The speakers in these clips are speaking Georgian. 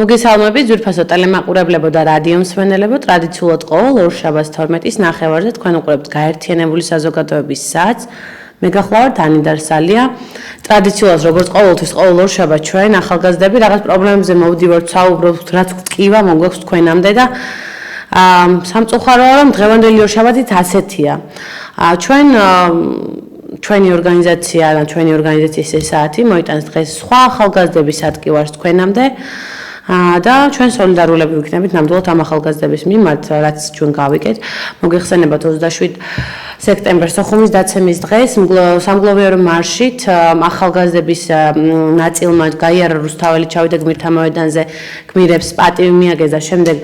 მოგესალმებით ძვირფასო ტელემაყურებლებო და რადიო მსმენელებო, ტრადიციულად ყოველ ორშაბათს 12-ის ნახევარზე თქვენ უყურებთ გაერთიანებული საზოგადოების საათს. მე გახლავართ ანი დარსალია. ტრადიციულად როგორც ყოველთვის ყოველ ორშაბათს ჩვენ ახალგაზრდები რაღაც პრობლემებზე მოვდივართ, საუბრობთ, რაც გვტკივა მოგვაქვს თქვენამდე და სამწუხაროა რომ დღევანდელი ორშაბათით ასეთია. ჩვენი ორგანიზაცია და ჩვენი ორგანიზაციის ეს საათი მოიტანს დღეს სხვა ახალგაზრდების ატკივარს თქვენამდე. და ჩვენ სოლიდარულები ვიქნებით ნამდვილად ამ ახალგაზრდების მიმართ, რაც ჩვენ გავიგეთ. მოგეხსენებათ 27 სექტემბერს სოხუმის დაცემის დღეს სამგლოვიარო მარშით ახალგაზრდების ნაწილმა გაიარა რუსთაველი ჩავიდა გმირთა მოედანზე, გმირებს პატივი მიაგეს და შემდეგ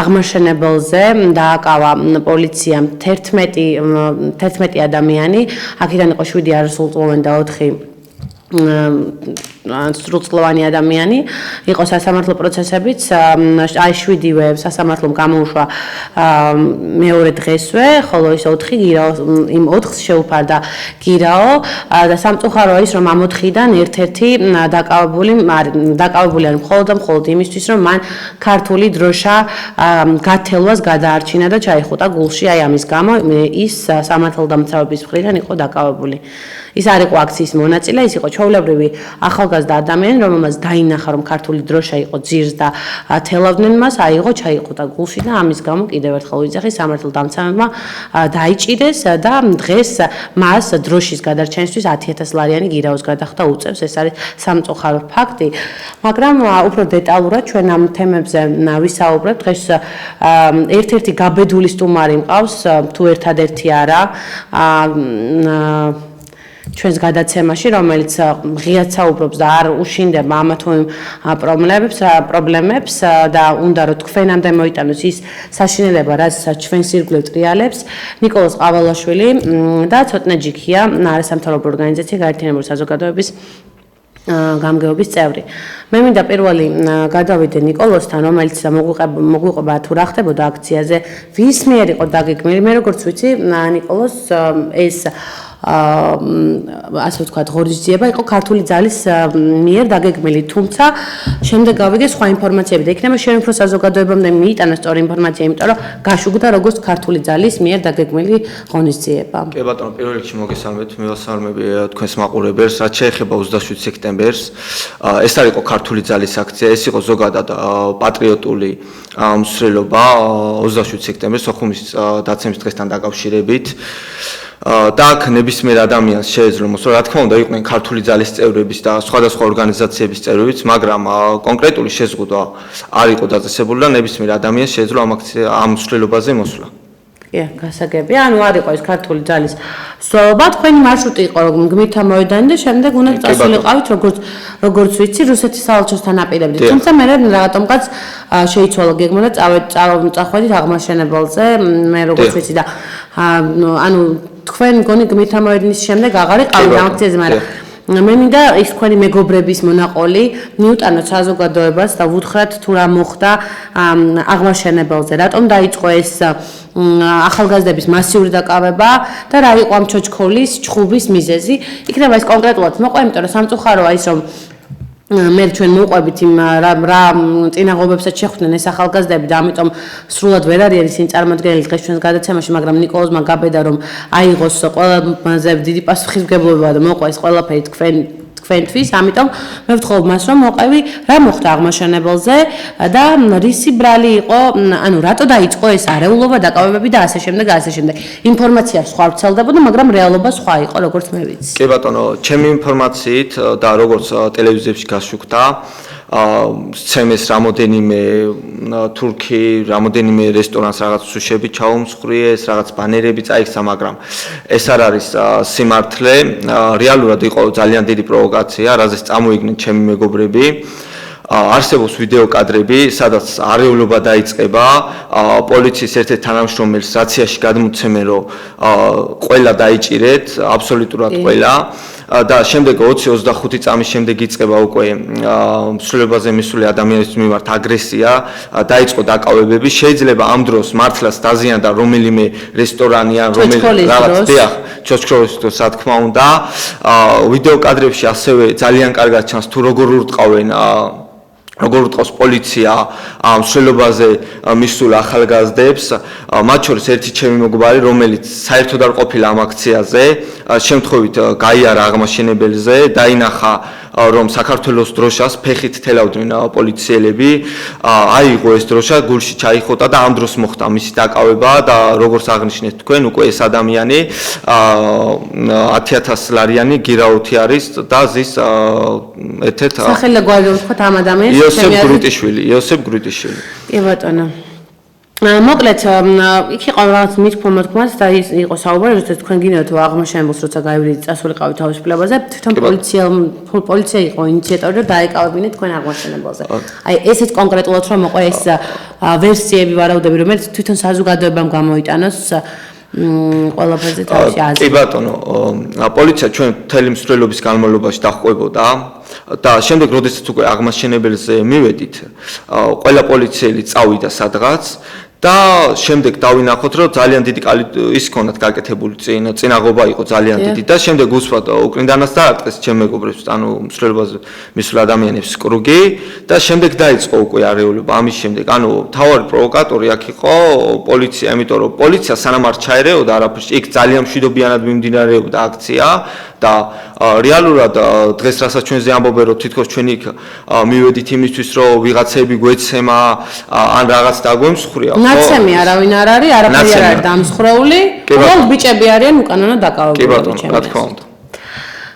აღმაშენებელზე დააკავა პოლიციამ 11 ადამიანი, აქედან იყო 7 არასრულწლოვანი და 4 სრულწლოვანი ადამიანი, იყო სასამართლო პროცესებიც, აი 7-ვე სასამართლომ გამოუშვა მეორე დღესვე, ხოლო ის 4 გირაო, იმ 4-ს შეუფარდა გირაო და სამწუხაროა ის, რომ ამ 4-დან ერთ-ერთი დაკავებული არის მხოლოდ იმისთვის, რომ მან ქართული დროშა გათელვას გადაარჩინა და ჩაიხუტა გულში, აი ამის გამო ის სამართალდამცავების მხრიდან იყო დაკავებული. ის არ იყო აქციის მონაწილე, ის იყო ჩვეულებრივი ახალგაზრდა ადამიანი, რომელმაც დაინახა, რომ ქართული დროშა იყო ძირს და თელავდნენ მას, აიღო, ჩაიყუტა გულში და ამის გამო კიდევ ერთხელ ვიძახი სამართალდამცავებმა დაიჭირეს და დღეს მას დროშის გადარჩენისთვის 10,000 ლარიანი გირაოს გადახდა უწევს. ეს არის სამწუხარო ფაქტი, მაგრამ უფრო დეტალურად ჩვენ ამ თემებზე ვისაუბრებთ. დღეს ერთ-ერთი გაბედული სტუმარი მყავს, თუ ერთადერთი არა. ჩვენს გადაცემაში, რომელიც ღიად საუბრობს და არ უშინდება ამა თუ იმ პრობლემებს და უნდა რომ თქვენამდე მოიტანოს ის საშინელება, რაც ჩვენს ირგვლივ ტრიალებს, ნიკოლოზ ყავალაშვილი და ცოტნე ჯიქია, არასამთავრობო ორგანიზაცია გაერთიანებული საზოგადოების გამგეობის წევრი. მე მინდა პირველი გადავიდე ნიკოლოზთან, რომელიც მოგვიყვება თუ რა ხდებოდა აქციაზე, ვის მიერ იყო დაგეგმილი. მე როგორც ვიცი, ნიკოლოზ ეს ასე ვთქვათ, ღონისძიება იყო ქართული ძალის მიერ დაგეგმილი, თუმცა შემდეგ გავიგე სხვა ინფორმაციები და იქნება შენ უფრო საზოგადოებამდე მიიტანა სწორი ინფორმაცია, იმიტომ რომ გაშუქდა როგორც ქართული ძალის მიერ დაგეგმილი ღონისძიება. კი ბატონო, პირველ რიგში მოგესალმებით, მივასალმები თქვენს მაყურებელს, რაც შეეხება 27 სექტემბერს. ეს არ იყო ქართული ძალის აქცია, ეს იყო ზოგადად პატრიოტული მსვლელობა 27 სექტემბერს სოხუმის დაცემის დღესთან დაკავშირებით. და აქ ნებისმიერ ადამიანს შეეძლო მოსვლა, რა თქმა უნდა, იყვნენ ქართული ძალის წევრების და სხვადასხვა ორგანიზაციების წევრებიც, მაგრამ კონკრეტული შეზღუდვა არ იყო დაწესებული და ნებისმიერ ადამიანს შეეძლო ამ მსვლელობაზე მოსვლა. კი, გასაგებია, ანუ არ იყო ეს ქართული ძალის მსვლელობა, თქვენი მარშრუტი იყო გმირთა მოედანი და შემდეგ უნდა წასულიყავით, როგორც ვიცი, რუსეთის საელჩოსთან აპირებდით. თუმცა მე რატომღაც შეიცვალა გეგმა და წახვედით აღმაშენებელზე, მე როგორც ვიცი და ანუ თქვენ მგონი გმირთა მოედნის შემდეგ აღარ იყავით ამ აქციაზე, მაგრამ მე მინდა ის თქვენი მეგობრების მონაყოლი მიუტანოთ საზოგადოებას და ვუთხრათ თუ რა მოხდა აღმაშენებელზე, რატომ დაიწყო ეს ახალგაზრდების მასიური დაკავება და რა იყო ამ ჩოჩქოლის ჩხუბის მიზეზი. იქნება ეს კონკრეტულად მოყვა, იმიტომ რომ სამწუხაროა ის, რომ მე ჩვენ მოვყვებით იმ რა წინაღობებსაც შეხვდნენ ეს ახალგაზრდები და ამიტომ სრულად ვერ არის ისინი წარმოდგენილი დღეს ჩვენს გადაცემაში, მაგრამ ნიკოლოზმა გაბედა რომ აიღოს ყველაზე დიდი პასუხისმგებლობა და მოყვა ეს ყველაფერი თქვენთვის, ამიტომ მე ვთხოვ მას რომ მოყევი რა მოხდა აღმაშენებელზე და რისი ბრალი იყო, ანუ რატო დაიწყო ეს არეულობა, დაკავებები და ასე შემდეგ. ინფორმაცია სხვა ვრცელდებოდა, მაგრამ რეალობა სხვა იყო, როგორც მე ვიცი. კი ბატონო, ჩემი ინფორმაციით და როგორც ტელევიზიებში გაშუქდა, სცემეს რამოდენიმე თურქი, რამოდენიმე რესტორანს რაღაც სუშები ჩაუმსხვრიეს, რაღაც ბანერები წაიქცა, მაგრამ ეს არ არის სიმართლე. რეალურად იყო ძალიან დიდი პროვოკაცია, რაზეც წამოიგნენ ჩემი მეგობრები. არსებობს ვიდეო კადრები, სადაც არეულობა დაიწყება, პოლიციის ერთ-ერთ თანამშრომელს რაციაში გადმოცემენ, რომ ყველა დაიჭირეთ, აბსოლუტურად ყველა. და შემდეგ 20-25 წამის შემდეგ იწყება უკვე მსვლელებაზე მისული ადამიანების მიმართ აგრესია, დაიწყო დაკავებები. შეიძლება ამ დროს მართლაც დაზიანდა რომელიმე რესტორანი ან რომელიმე რაღაც ჩოჩქოლის დროს, რა თქმა უნდა. ვიდეო კადრებში ასევე ძალიან კარგად ჩანს თუ როგორ ურტყავენ როგორ უტყავს პოლიცია მსვლელობაზე მისულ ახალგაზრდებს, მათ შორის ერთი ჩემი მეგობარი, რომელიც საერთოდ არ ყოფილა ამ აქციაზე, შემთხვევით გაიარა აღმაშენებელზე, დაინახა რომ საქართველოს დროშას ფეხით თელავდნენ პოლიციელები, აიღო ეს დროშა, გულში ჩაიხოტა და ამ დროს მოხდა მისი დაკავება და როგორც აღნიშნეთ თქვენ, უკვე ეს ადამიანი 10,000 ლარიანი გირაუთი არის და ზის ერთ-ერთ სახელი და გვარი რომ ვთქვათ ამ ადამიანს იოსებ გრუტიშვილი. კი ბატონო. მოკლედ იქ იყო რაღაც მithkomot და იყო საუბარი, როდესაც თქვენ გინდათ აღმაშენებელს როცა გაივლიდით წასულიყავით თავისუფლებაზე, თვითონ პოლიცია იყო ინიციატორი და დაეკავებინეთ თქვენ აღმაშენებელზე. აი ესეც კონკრეტულად რომ მოყვა ეს ვერსიები ვარაუდები, რომელიც თვითონ საზოგადოებამ გამოიტანოს ყველაფერზე თავისი აზრი. კი ბატონო, პოლიცია ჩვენ მთელი მსვლელობის განმავლობაში დაჰყვებოდა და შემდეგ როდესაც უკვე აღმაშენებელზე მივედით, ყველა პოლიციელი წავიდა სადღაც და შემდეგ დავინახოთ რომ ძალიან დიდი ის ქონდათ გაკეთებული წინაღობა იყო ძალიან დიდი და შემდეგ უსვათ უკრინდანაც დაარტყეს ჩემ მეგობრებს, ანუ მსვლელობაზე მისულ ადამიანებს კრუგი და შემდეგ დაიწყო უკვე არეულობა ამის შემდეგ. ანუ თავარი პროვოკატორი აქ იყო პოლიცია, იმიტომ რომ პოლიცია სანამ არ ჩაერეოდა არაფერში, იქ ძალიან მშვიდობიანად მიმდინარეობდა აქცია და რეალურად დღეს რასაც ჩვენზე ამბობენ რომ თითქოს ჩვენ იქ მივედით იმისთვის რომ ვიღაცები გვეცემა ან რაღაც დაგვემსხვრია. ნაცემი არავინ არ არის, არაფერი არ არის დამსხვრეული, უბრალოდ ბიჭები არიან უკანონო დაკავებული. კი ბატონო, რა თქმა უნდა.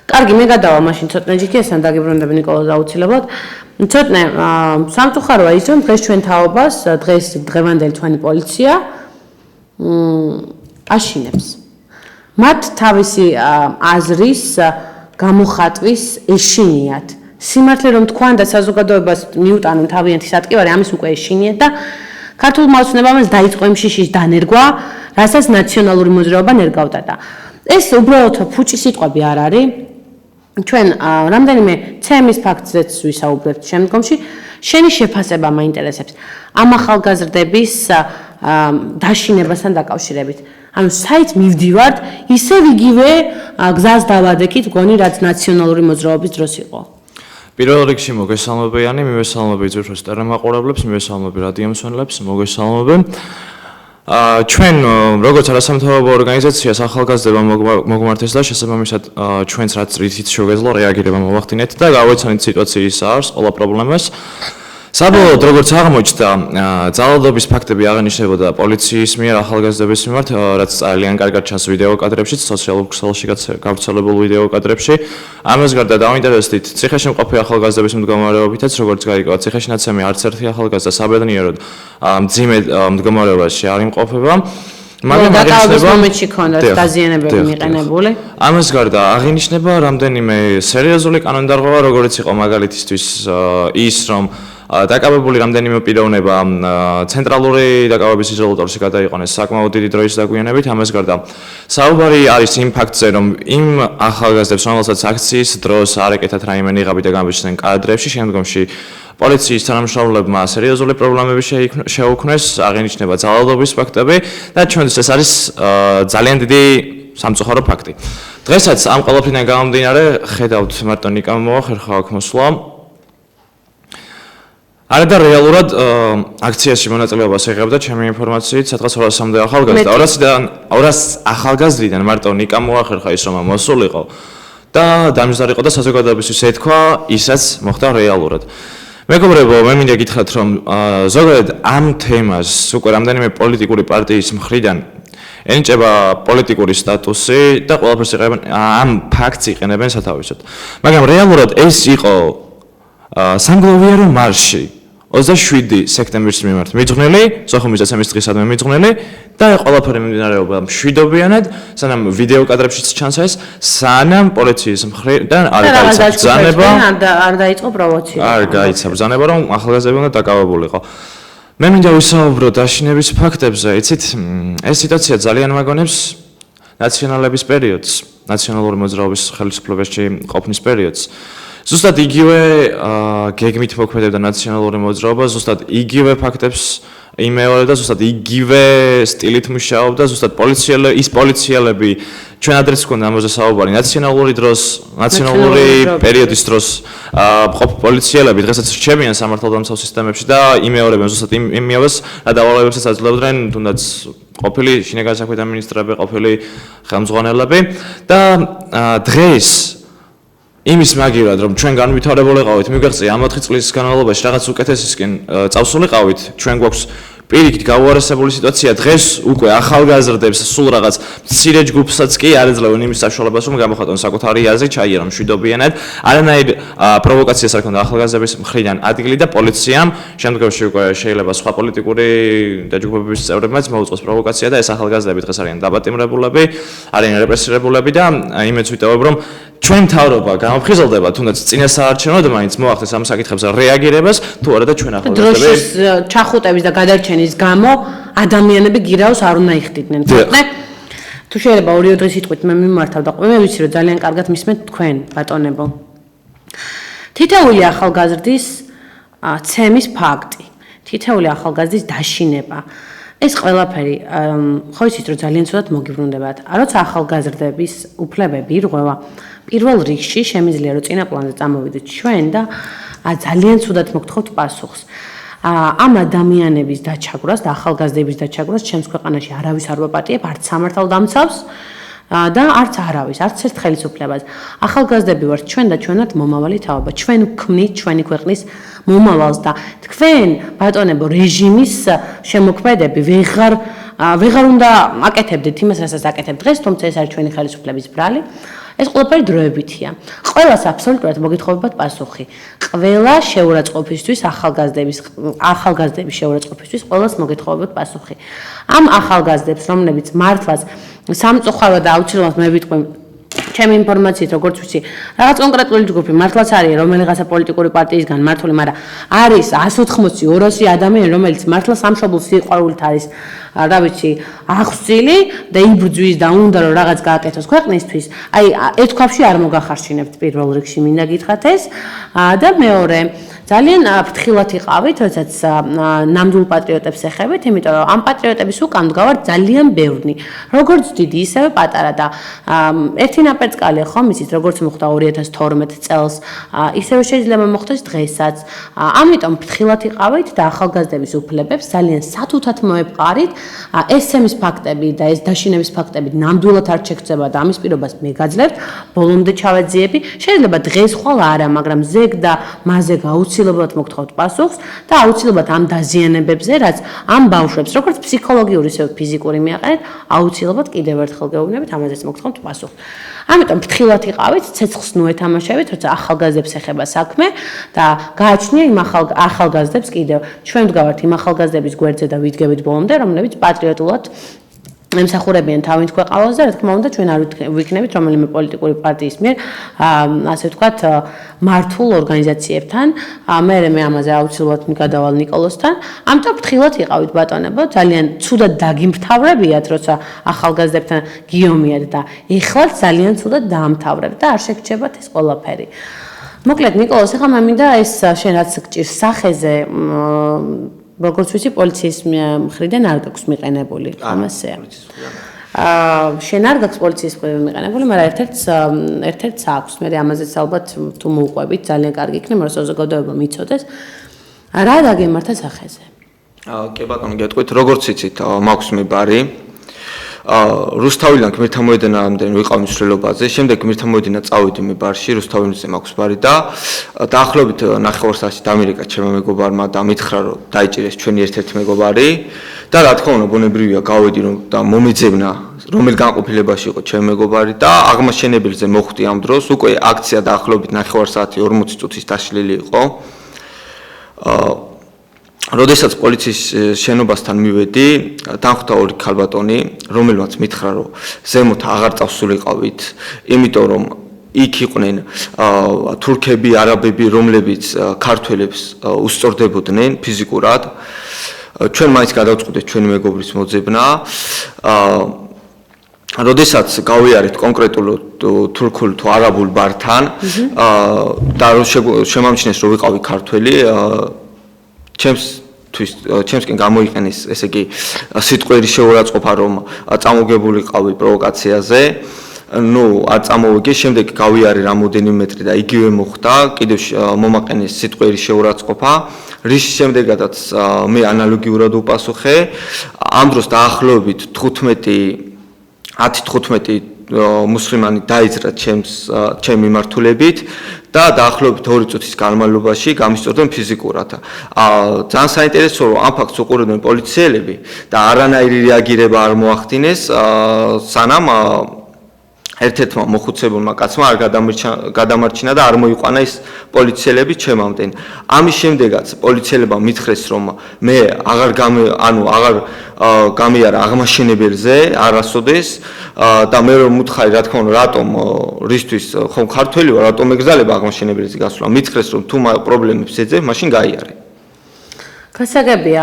კარგი, მე გადავალ მაშინ ცოტნე ჯიქი, ესან დაგიბრუნდები ნიკოლოზ აუცილებლად. ცოტნე სამწუხაროა ის რომ დღეს ჩვენ თაობას, დღევანდელი თქვენი პოლიცია აშინებს. მათ თავისი აზრის გამოხატვის ეშინიათ. სიმართლე რომ თქვან და საზოგადოებას მიუტანონ თავიანთი სატკივარი, ამის უკვე ეშინიათ და ქართულ მოცნებამაც დაიწყო იმ შიშის დანერგვა, რასაც ნაციონალური მოძრაობა ნერგავდა და ეს უბრალოდ ფუჭი სიტყვები არ არის. ჩვენ რამდენიმე ცემის ფაქტზეც ვისაუბრებთ შემდგომში, შენი შეფასება მაინტერესებს ამ ახალგაზრდების დაშინებასთან დაკავშირებით. ანუ საით მივდივართ, ისევ იგივე გზას დავადექით, გონი რაც ნაციონალური მოძრაობის დროს იყო. პირველ რიგში მოგესალმებიანი, მივესალმები ძვირფას ტელემაყურებლებს, მივესალმები რადიო მსმენელებს, მოგესალმები. ჩვენ როგორც არასამთავრობო ორგანიზაციას ახალგაზრდება მოგმართეს და შესაბამისად ჩვენც რაც რითიც შეგეძლო რეაგირება მოვახდინეთ და გავეცანით სიტუაციის არსს, ყველა პრობლემას. საბოლოოდ როგორც აღმოჩნდა, ძალადობის ფაქტები აღინიშნებოდა პოლიციის მიერ ახალგაზრდების მიმართ, რაც ძალიან კარგად ჩანს ვიდეო კადრებში, სოციალურ ქსელში გავრცელებულ ვიდეო კადრებში. ამას გარდა დავინტერესდით ციხეში მყოფი ახალგაზრდების მდგომარეობითაც, როგორც გაიგო, ციხეში ნაცემი არც ერთი ახალგაზრდა საბედნიეროდ მძიმე მდგომარეობაში არ იმყოფება. მაგრამ დაკავების მომენტში ქონდათ დაზიანებები მიყენებული. ამას გარდა აღინიშნება რამდენიმე სერიოზული კანონდარღვევა, როგორც იყო მაგალითისთვის ის, რომ დაკავებული რამდენიმე პიროვნება ცენტრალური დაკავების იზოლატორში გადაიყვანეს საკმაოდ დიდი დროის დაგვიანებით. ამას გარდა საუბარი არის იმ ფაქტზე, რომ იმ ახალგაზრდებს, რომელსაც აქციის დროს არ ეკეთათ რაიმე ნიღაბი და გამბიჩნენ კადრებში, შემდგომში პოლიციის თანამშრომლებმა სერიოზული პრობლემები შეუქმნეს, აღინიშნება ძალადობის ფაქტები და ჩვენთვის ეს არის ძალიან დიდი სამწუხარო ფაქტი. დღესაც ამ ყველაფრიდან გამომდინარე, ხედავთ მარტო ნიკამ მოახერხა აქ მოსვლა. არადა რეალურად აქციაში მონაწილეობას იღებდა ჩემი ინფორმაციით, სადღაც 200-მდე ახალგაზრდა, 200 ახალგაზრდიდან მარტო ნიკამ მოახერხა ის რომ მოსულიყო და დამზადიყო და საზოგადოებისთვის ეთქვა, ისაც მოხდა რეალურად. მეგობრებო, მე მინდა გითხრათ, რომ ზოგადად ამ თემას უკვე რამდენიმე პოლიტიკური პარტიის მხრიდან ენიჭება პოლიტიკური სტატუსი და ყველაფერს იყენებენ ამ ფაქტს იყენებენ სათავისოდ. მაგრამ რეალურად ეს იყო სამგლოვიარო მარში 27 სექტემბრის მიმართ მიძღვნილი, სოხუმის დაცემის დღისადმი მიძღვნილი და ყველაფერი მიმდინარეობდა მშვიდობიანად, სანამ ვიდეო კადრებშიც ჩანს ეს, სანამ პოლიციის მხრიდან არ გაიცა ბრძანება, არ დაიწყო პროვოცია. არ გაიცა ბრძანება, რომ ახალგაზრდები უნდა დაკავებულიყო. მე მინდა ვისაუბრო დაშინების ფაქტებზე, იცით, ეს სიტუაცია ძალიან მაგონებს ნაციონალების პერიოდს, ნაციონალური მოძრაობის ხელისუფლებაში ყოფნის პერიოდს. ზუსტად იგივე გეგმით მოქმედებდა ნაციონალური მოძრაობა, ზუსტად იგივე ფაქტებს იმეორებდა ზუსტად იგივე სტილით მუშაობდა, ზუსტად პოლიციელები ჩვენ ადრეს გქონდა ამაზე საუბარი ნაციონალური პერიოდის დროს ყოფ პოლიციელები დღესაც რჩებიან სამართალდამცავ სისტემებში და იმეორებენ ზუსტად იმიოვეს რა დავალებებსაც აძლევდნენ თუნდაც ყოფილი შინაგანი საქმეთა მინისტრები, ყოფილი ხელმძღვანელები და დღეს იმის მაგივრად რომ ჩვენ განვითარებულიყავით, მიგვეღწია ამ 4 წლის განმავლობაში რაღაც უკეთესისკენ წავსულიყავით, ჩვენ გვაქვს პირიქით გაუარესებული სიტუაცია დღეს უკვე ახალგაზრდებს სულ რაღაც მცირე ჯგუფსაც კი არ ეძლევენ იმის საშუალებას რომ გამოხატონ საკუთარი აზრი, ჩაიერონ მშვიდობიანად. არანაირ პროვოკაციას არ ქონდა ახალგაზრდების მხრიდან ადგილი და პოლიციამ შემდგომში უკვე შეიძლება სხვა პოლიტიკური დაჯგუფებების წევრებმაც მოუწყოს პროვოკაცია და ეს ახალგაზრდები დღეს არიან დაბატიმრებულები, არიან რეპრესირებულები და იმედს ვიტოვებ რომ ჩვენ მთავრობა გამოფხიზლდება თუნდაც წინასაარჩევნოდ მაინც მოახდენს ამ საკითხებზე რეაგირებას თუ არა და ჩვენ ახალგაზრდები დროშის ჩახუტების და გადარჩენის გამო ადამიანები გირაოს არ უნდა იხდიდნენ. თუ შეიძლება 2 დღის სიტყვით მე მიმართავ და მე ვიცი რომ ძალიან კარგად მისმენთ თქვენ ბატონებო. თითოეული ახალგაზრდის ცემის ფაქტი, თითოეული ახალგაზრდის დაშინება ეს ყველაფერი ხო იცით რომ ძალიან ცუდად მოგიბრუნდებათ. როცა ახალგაზრდების უფლებები ირღვევა პირველ რიგში შემიძლია რომ წინა პლანზე წამოვიდეთ ჩვენ და ძალიან ცუდად მოგთხოვთ პასუხს. ამ ადამიანების დაჩაგვრას და ახალგაზრდების დაჩაგვრას ჩემს ქვეყანაში არავის არ ვაპატიებ, არც სამართალდამცავს და არც არავის, არც ერთ ხელისუფლებას. ახალგაზრდები ვართ ჩვენ და ჩვენ ვართ მომავალი თაობა. ჩვენ ვქმნით ჩვენი ქვეყნის მომავალს და თქვენ ბატონებო რეჟიმის შემოქმედები ვეღარ უნდა აკეთებდეთ იმას, რასაც აკეთებთ დღეს, თუმცა ეს არის ჩვენი ხელისუფლების ბრალი. ეს ყველაფერი დროებითია. ყველას აბსოლუტურად მოგითხოვებათ პასუხი. ყველა შეურაცხყოფისთვის, ახალგაზრდების შეურაცხყოფისთვის ყველას მოგითხოვებათ პასუხი. ამ ახალგაზრდებს, რომლებიც მართლაც სამწუხაროდ და აუცილებლად მე ვიტყვი ჩემი ინფორმაციით, როგორც ვიცი, რაღაც კონკრეტული ჯგუფი მართლაც არის რომელიღაცა პოლიტიკური პარტიისგან მართული, მაგრამ არის 180-200 ადამიანი, რომელიც მართლა სამშობლოს სიყვარულით არის, რა ვიცი, აღსწილი და იბრძვის და უნდა რომ რაღაც გააკეთოს ქვეყნისთვის. აი, ერთქვაფში არ მოგახარშინებთ პირველ რიგში, მინდა გითხრათ ეს და მეორე ძალიან ფრთხილად იყავით, როდესაც ნამდვილ პატრიოტებს ეხებით, იმიტომ რომ ამ პატრიოტების უკან მდგავართ ძალიან ბევრნი, როგორც დიდი, ისევე პატარა და ერთი ნაპერწკალია ხომ იცით, როგორც მოხდა 2012 წელს, ისევე შეიძლება მოხდეს დღესაც. ამიტომ ფრთხილად იყავით და ახალგაზრდების უფლებებს ძალიან სათუთად მოეპყარით. ეს ცემის ფაქტები და ეს დაშინების ფაქტები ნამდვილად არ შეგრძება და ამის პირობას მე გაძლევთ, ბოლომდე ჩავეძიები. შეიძლება დღეს ხვალ არა, მაგრამ ზეგ და მასზე აუცილებლად მოგთხოვთ პასუხს და აუცილებლად ამ დაზიანებებზე, რაც ამ ბავშვებს, როგორც ფსიქოლოგიური, ისე ფიზიკური მიაყენეთ, აუცილებლად კიდევ ერთხელ გეუბნებით, ამაზეც მოგთხოვთ პასუხს. ამიტომ ფრთხილად იყავით, ცეცხლს ნუ ეთამაშებით, როცა ახალგაზრდებს ეხება საქმე და გააჩნია იმ ახალგაზრდებს კიდევ. ჩვენ ვდგავართ იმ ახალგაზრდების გვერდზე და ვიდგებით ბოლომდე, რომლებიც პატრიოტულად ემსახურებიან თავის ქვეყანას და რა თქმა უნდა ჩვენ არ ვიქნებით რომელიმე პოლიტიკური პარტიის მიერ ასე ვთქვათ მართულ ორგანიზაციებთან მე ამაზე აუცილებლად მიგადავალ ნიკოლოსთან ამიტომ ფრთხილად იყავით ბატონებო ძალიან ცუდად დაგიმთავრებიათ როცა ახალგაზრდებთან გიომიათ და ეხლაც ძალიან ცუდად დაამთავრებთ და არ შეგრჩებათ ეს ყველაფერი მოკლედ ნიკოლოს ახლა მე მინდა ეს შენ რაც გჭირს სახეზე როგორც ვიცი პოლიციის მხრიდან არ გაქვს მიყენებული ამასეა. შენ არ გაქვს პოლიციის მხრიდან მიყენებული, მაგრამ ერთ-ერთს აქვს. მე ამაზეც ალბათ თუ მოუყვებით ძალიან კარგი იქნება, რომ საზოგადოება მიცოდეს. რა დაგემართა სახეზე? კი ბატონო, გეტყვით, როგორც იცით, მაქვს მიბარი. რუსთავიდან გმირთა მოედანამდე ვიყავ მსვლელობაზე, შემდეგ გმირთა მოედინა წავედი მე ბარში, რუსთავიდანზე მაქვს ბარი და დაახლოებით 9 საათში დამირეკა ჩემო მეგობარმა და მითხრა რომ დაიჭირეს ჩვენი ერთ-ერთი მეგობარი და რა თქმა უნდა ბუნებრივია გავედი რომ და მომეძებნა რომელ განყოფილებაში იყო ჩემი მეგობარი და აღმაშენებელზე მოხვდი ამ დროს, უკვე აქცია დაახლოებით 9 საათი 40 წუთის დაშლილი იყო. როდესაც პოლიციის შენობასთან მივედი, დამხვდა ორი ქალბატონი, რომელმაც მითხრა, რომ ზემოთ აღარ წავსულიყავით, იმიტომ რომ იქ იყვნენ თურქები, არაბები, რომლებიც ქართველებს უსწორდებოდნენ ფიზიკურად. ჩვენ მაინც გადავწყვიტეთ ჩვენი მეგობრის მოძებნა. როდესაც გავიარეთ კონკრეტულ თურქულ თუ არაბულ ბართან და შემამჩნეს რომ ვიყავი ქართველი ჩემს ჩემსკენ გამოიყენეს, ესე იგი, სიტყვიერი შეურაცხყოფა, რომ წამოგებულიყავი პროვოკაციაზე. ნუ არ წამოვიგე, შემდეგ გავიარე რამოდენიმე მეტრი და იგივე მოხდა, კიდევ მომაყენეს სიტყვიერი შეურაცხყოფა. რის შემდეგაც მე ანალოგიურად უპასუხე. ამ დროს დაახლოებით 10-15 მუსლიმანი დაიძრა ჩემი მიმართულებით და დაახლოებით 2 წუთის განმავლობაში გამისწორდნენ ფიზიკურად. ძალიან საინტერესოა, რომ ამ ფაქტს უყურებდნენ პოლიციელები და არანაირი რეაგირება არ მოახდინეს, სანამ ერთ-ერთმა მოხუცებულმა კაცმა არ გადამარჩინა და არ მოიყვანა ის პოლიციელები ჩემამდენ. ამის შემდეგაც პოლიციელებმა მითხრეს, რომ მე აღარ გამიარა აღმაშენებელზე არასოდეს და მე რომ მუთხარი, რა თქმა უნდა, რატომ რისთვის ხომ ქართველი ვარ, რატომ ეგზალება აღმაშენებელზე გასვლა. მითხრეს, რომ თუ პრობლემებს ეძებ, მაშინ გაიარე. გასაგებია,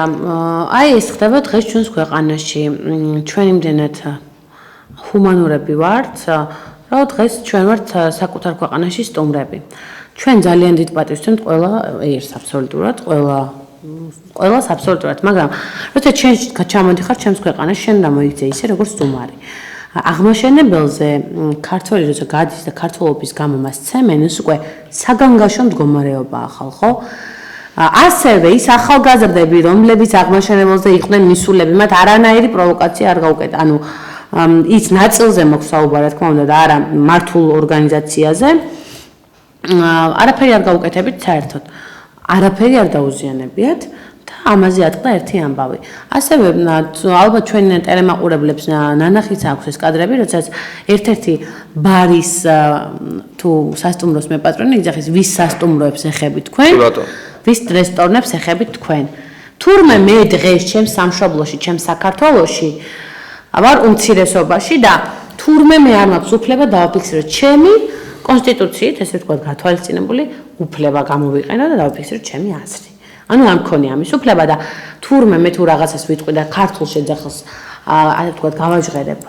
აი ეს ხდება დღეს ჩვენს ქვეყანაში. ჩვენ იმდენად ჰუმანურები ვართ, რომ დღეს ჩვენ ვართ საკუთარ ქვეყანაში სტუმრები. ჩვენ ძალიან დიდ პატივს ვცემთ ყველა ერს აბსოლუტურად, ყველას აბსოლუტურად, მაგრამ როცა ჩვენ ჩამოდიხარ ჩემს ქვეყანაში, შენ რა მოიქცე ისე როგორც სტუმარი. აღმაშენებელზე ქართველი როცა გადის და ქართველობის გამო მას ცემენ, ეს უკვე საგანგაშო მდგომარეობაა ხალხო. ასევე ის ახალგაზრდები, რომლებიც აღმაშენებელზე იყვნენ მისულები, მათ არანაირი პროვოკაცია არ გაუკეთა. ანუ ის ნაწილზე მაქვს საუბარი, რა თქმა უნდა, და არა მართულ ორგანიზაციაზე. არაფერი არ გაუკეთებით საერთოდ. არაფერი არ დაუზიანებიათ და ამაზე ატყდა ერთი ამბავი. ასევე ალბათ ჩვენ ტელემაყურებლებს ნანახიც აქვს ეს კადრები, როდესაც ერთ-ერთი ბარის თუ სასტუმროს მეპატრონი იძახის, ვის სასტუმროებს ეხებით თქვენ? ვის რესტორნებს ეხებით თქვენ? თურმე მე დღეს ჩემს სამშობლოში, ჩემს საქართველოში ვარ უმცირესობაში და თურმე მე არ მაქვს უფლება დავაფიქსირო ჩემი კონსტიტუციით, ესე ვთქვათ, გათვალისწინებული უფლება გამოვიყენო და დავაფიქსირო ჩემი აზრი. ანუ არ მქონია ამის უფლება და თურმე მე თუ რაღაცას ვიტყვი და ქართულ შეძახილს ასე ვთქვათ, გავაჟღერებ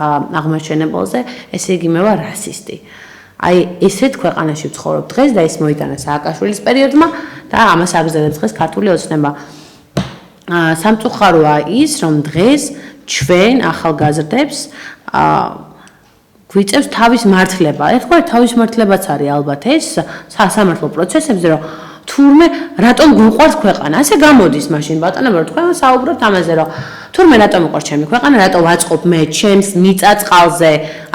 აღმაშენებელზე, ესე იგი მე ვარ რასისტი. აი ესეთ ქვეყანაში ვცხოვრობ დღეს და ეს მოიტანა სააკაშვილის პერიოდმა და ამას აგზავნებს დღეს ქართული ოცნება. სამწუხაროა ის, რომ დღეს ჩვენ ახალგაზრდებს გვიწევს თავის მართლება. ეხლა თავის მართლებაც არის ალბათ ეს სასამართლო პროცესებზე, რომ თურმე რატომ გვიყვარს ქვეყანა. ასე გამოდის მაშინ ბატონებო, თქვენ საუბრობთ ამაზე, რომ თურმე რატომ მიყვარს ჩემი ქვეყანა, რატომ ვაწყობ მე ჩემს მიწა-წყალზე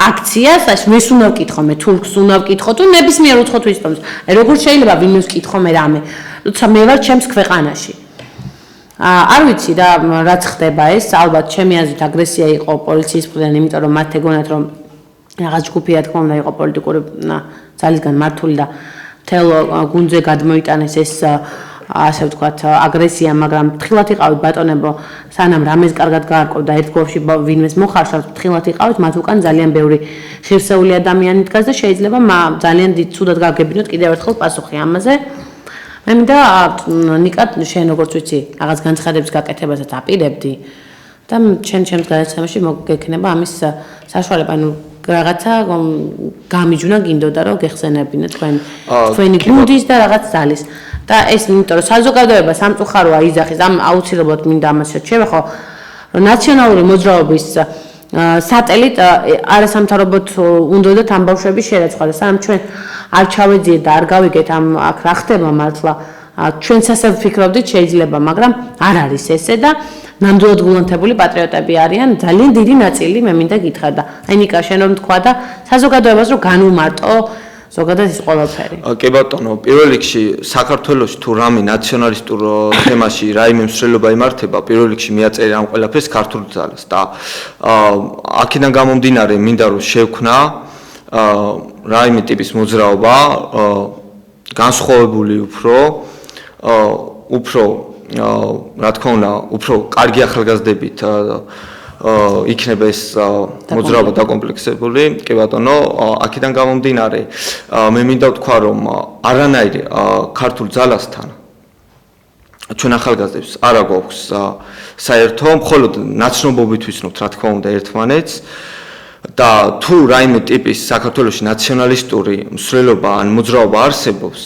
აქციას, მეს უნდა ვკითხო, მე თურქს უნდა ვკითხო, თუ ნებისმიერ უცხოთვის თომს. როგორ შეიძლება ვინმეს ვკითხო მე რამე, როცა მე ვარ ჩემს ქვეყანაში. არ ვიცი და რაც ხდება ეს, ალბათ ჩემი აზრით აგრესია იყო პოლიციის მხრიდან, იმიტომ რომ მათ ეგონათ რომ რაღაც ჯგუფი რა თქმა უნდა იყო პოლიტიკური ძალისგან მართული და მთელ გუნდზე გადმოიტანეს ეს ასე ვთქვათ აგრესია, მაგრამ თხილად იყავით ბატონებო, სანამ რამეს კარგად გაარკვევ და ერთგვარში ვინმეს მოხარშავთ, თხილად იყავით, მათ უკან ძალიან ბევრი ღირსეული ადამიანი დგას და შეიძლება ძალიან დიდ ცუდად გაგებინოთ კიდევ ერთხელ პასუხი ამაზე. მე მინდა ნიკა შენ როგორც ვიცი, რაღაც განცხადების გაკეთებასაც აპირებდი და ჩემს გადაცემაში მოგექნება ამის საშუალება, ანუ რაღაცა გამიჯვნა გინდოდა რომ გეხსენებინე თქვენი გუნდის და რაღაც ძალის. და ეს იმიტომ რომ საზოგადოება სამწუხაროა იძახის, ამ აუცილებლად მინდა ამას შევეხო, რომ ნაციონალური მოძრაობის სატელიტ არასამთავრობოდ უნდათ ამ ბავშვების შერაცხვა და სანამ ჩვენ არ ჩავეძიეთ და არ გავიგეთ ამ აქ რა ხდება მართლა ჩვენც ასე ვფიქრობდით შეიძლება, მაგრამ არ არის ესე და ნამდვილად გულანთებული პატრიოტები არიან ძალიან დიდი ნაწილი, მე მინდა გითხრა და აი ნიკა შენ რომ თქვა და საზოგადოებას რომ განუმარტო ზოგადად ის ყველაფერი. კი ბატონო, პირველ რიგში საქართველოში თუ რამე ნაციონალისტურ თემაში რაიმე მსვლელობა იმართება, პირველ რიგში მიაწერე ამ ყველაფერს ქართულ ძალას და აქედან გამომდინარე მინდა რომ შევქნა რაიმე ტიპის მოძრაობა განსხვავებული უფრო რა თქმა უნდა, უფრო კარგი ახალგაზრდებით იქნება ეს მოძრაობა დაკომპლექსებული, კი ბატონო, აქედან გამომდინარე, მე მინდა ვთქვა, რომ არანაირი ქართულ ძალასთან ჩვენ ახალგაზრდებს არ აგვაქვს საერთო, მხოლოდ ნაცნობობით ვიცნობთ, რა თქმა უნდა, ერთმანეთს და თუ რაიმე ტიპის საქართველოში ნაციონალისტური მსვლელობა ან მოძრაობა არსებობს,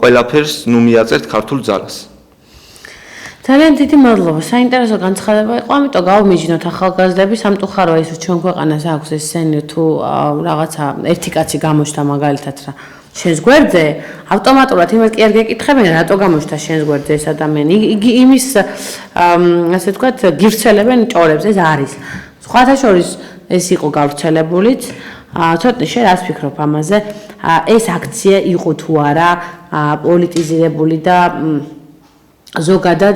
ყველაფერს ნუ მიაწერთ ქართულ ძალას. ძალიან დიდი მადლობა. საინტერესო განცხადება იყო, ამიტომ გავმიჯნოთ ახალგაზრდები სამწუხაროა ის, რომ ჩვენ ქვეყანას აქვს ეს სენი თუ რაღაცა ერთი კაცი გამოჩნდა მაგალითად რა შენს გვერდზე, ავტომატურად იმას კი არ გეკითხებენ, რატო გამოჩნდა შენს გვერდზე ეს ადამიანი. იგი იმის ასე ვთქვათ, გირჩელებენ ჭორებს, ეს არის. სხვათა შორის ეს იყო გავრცელებულიც. ცოტნე შენ რას ფიქრობ ამაზე? ეს აქცია იყო თუ არა პოლიტიზირებული და ზოგადად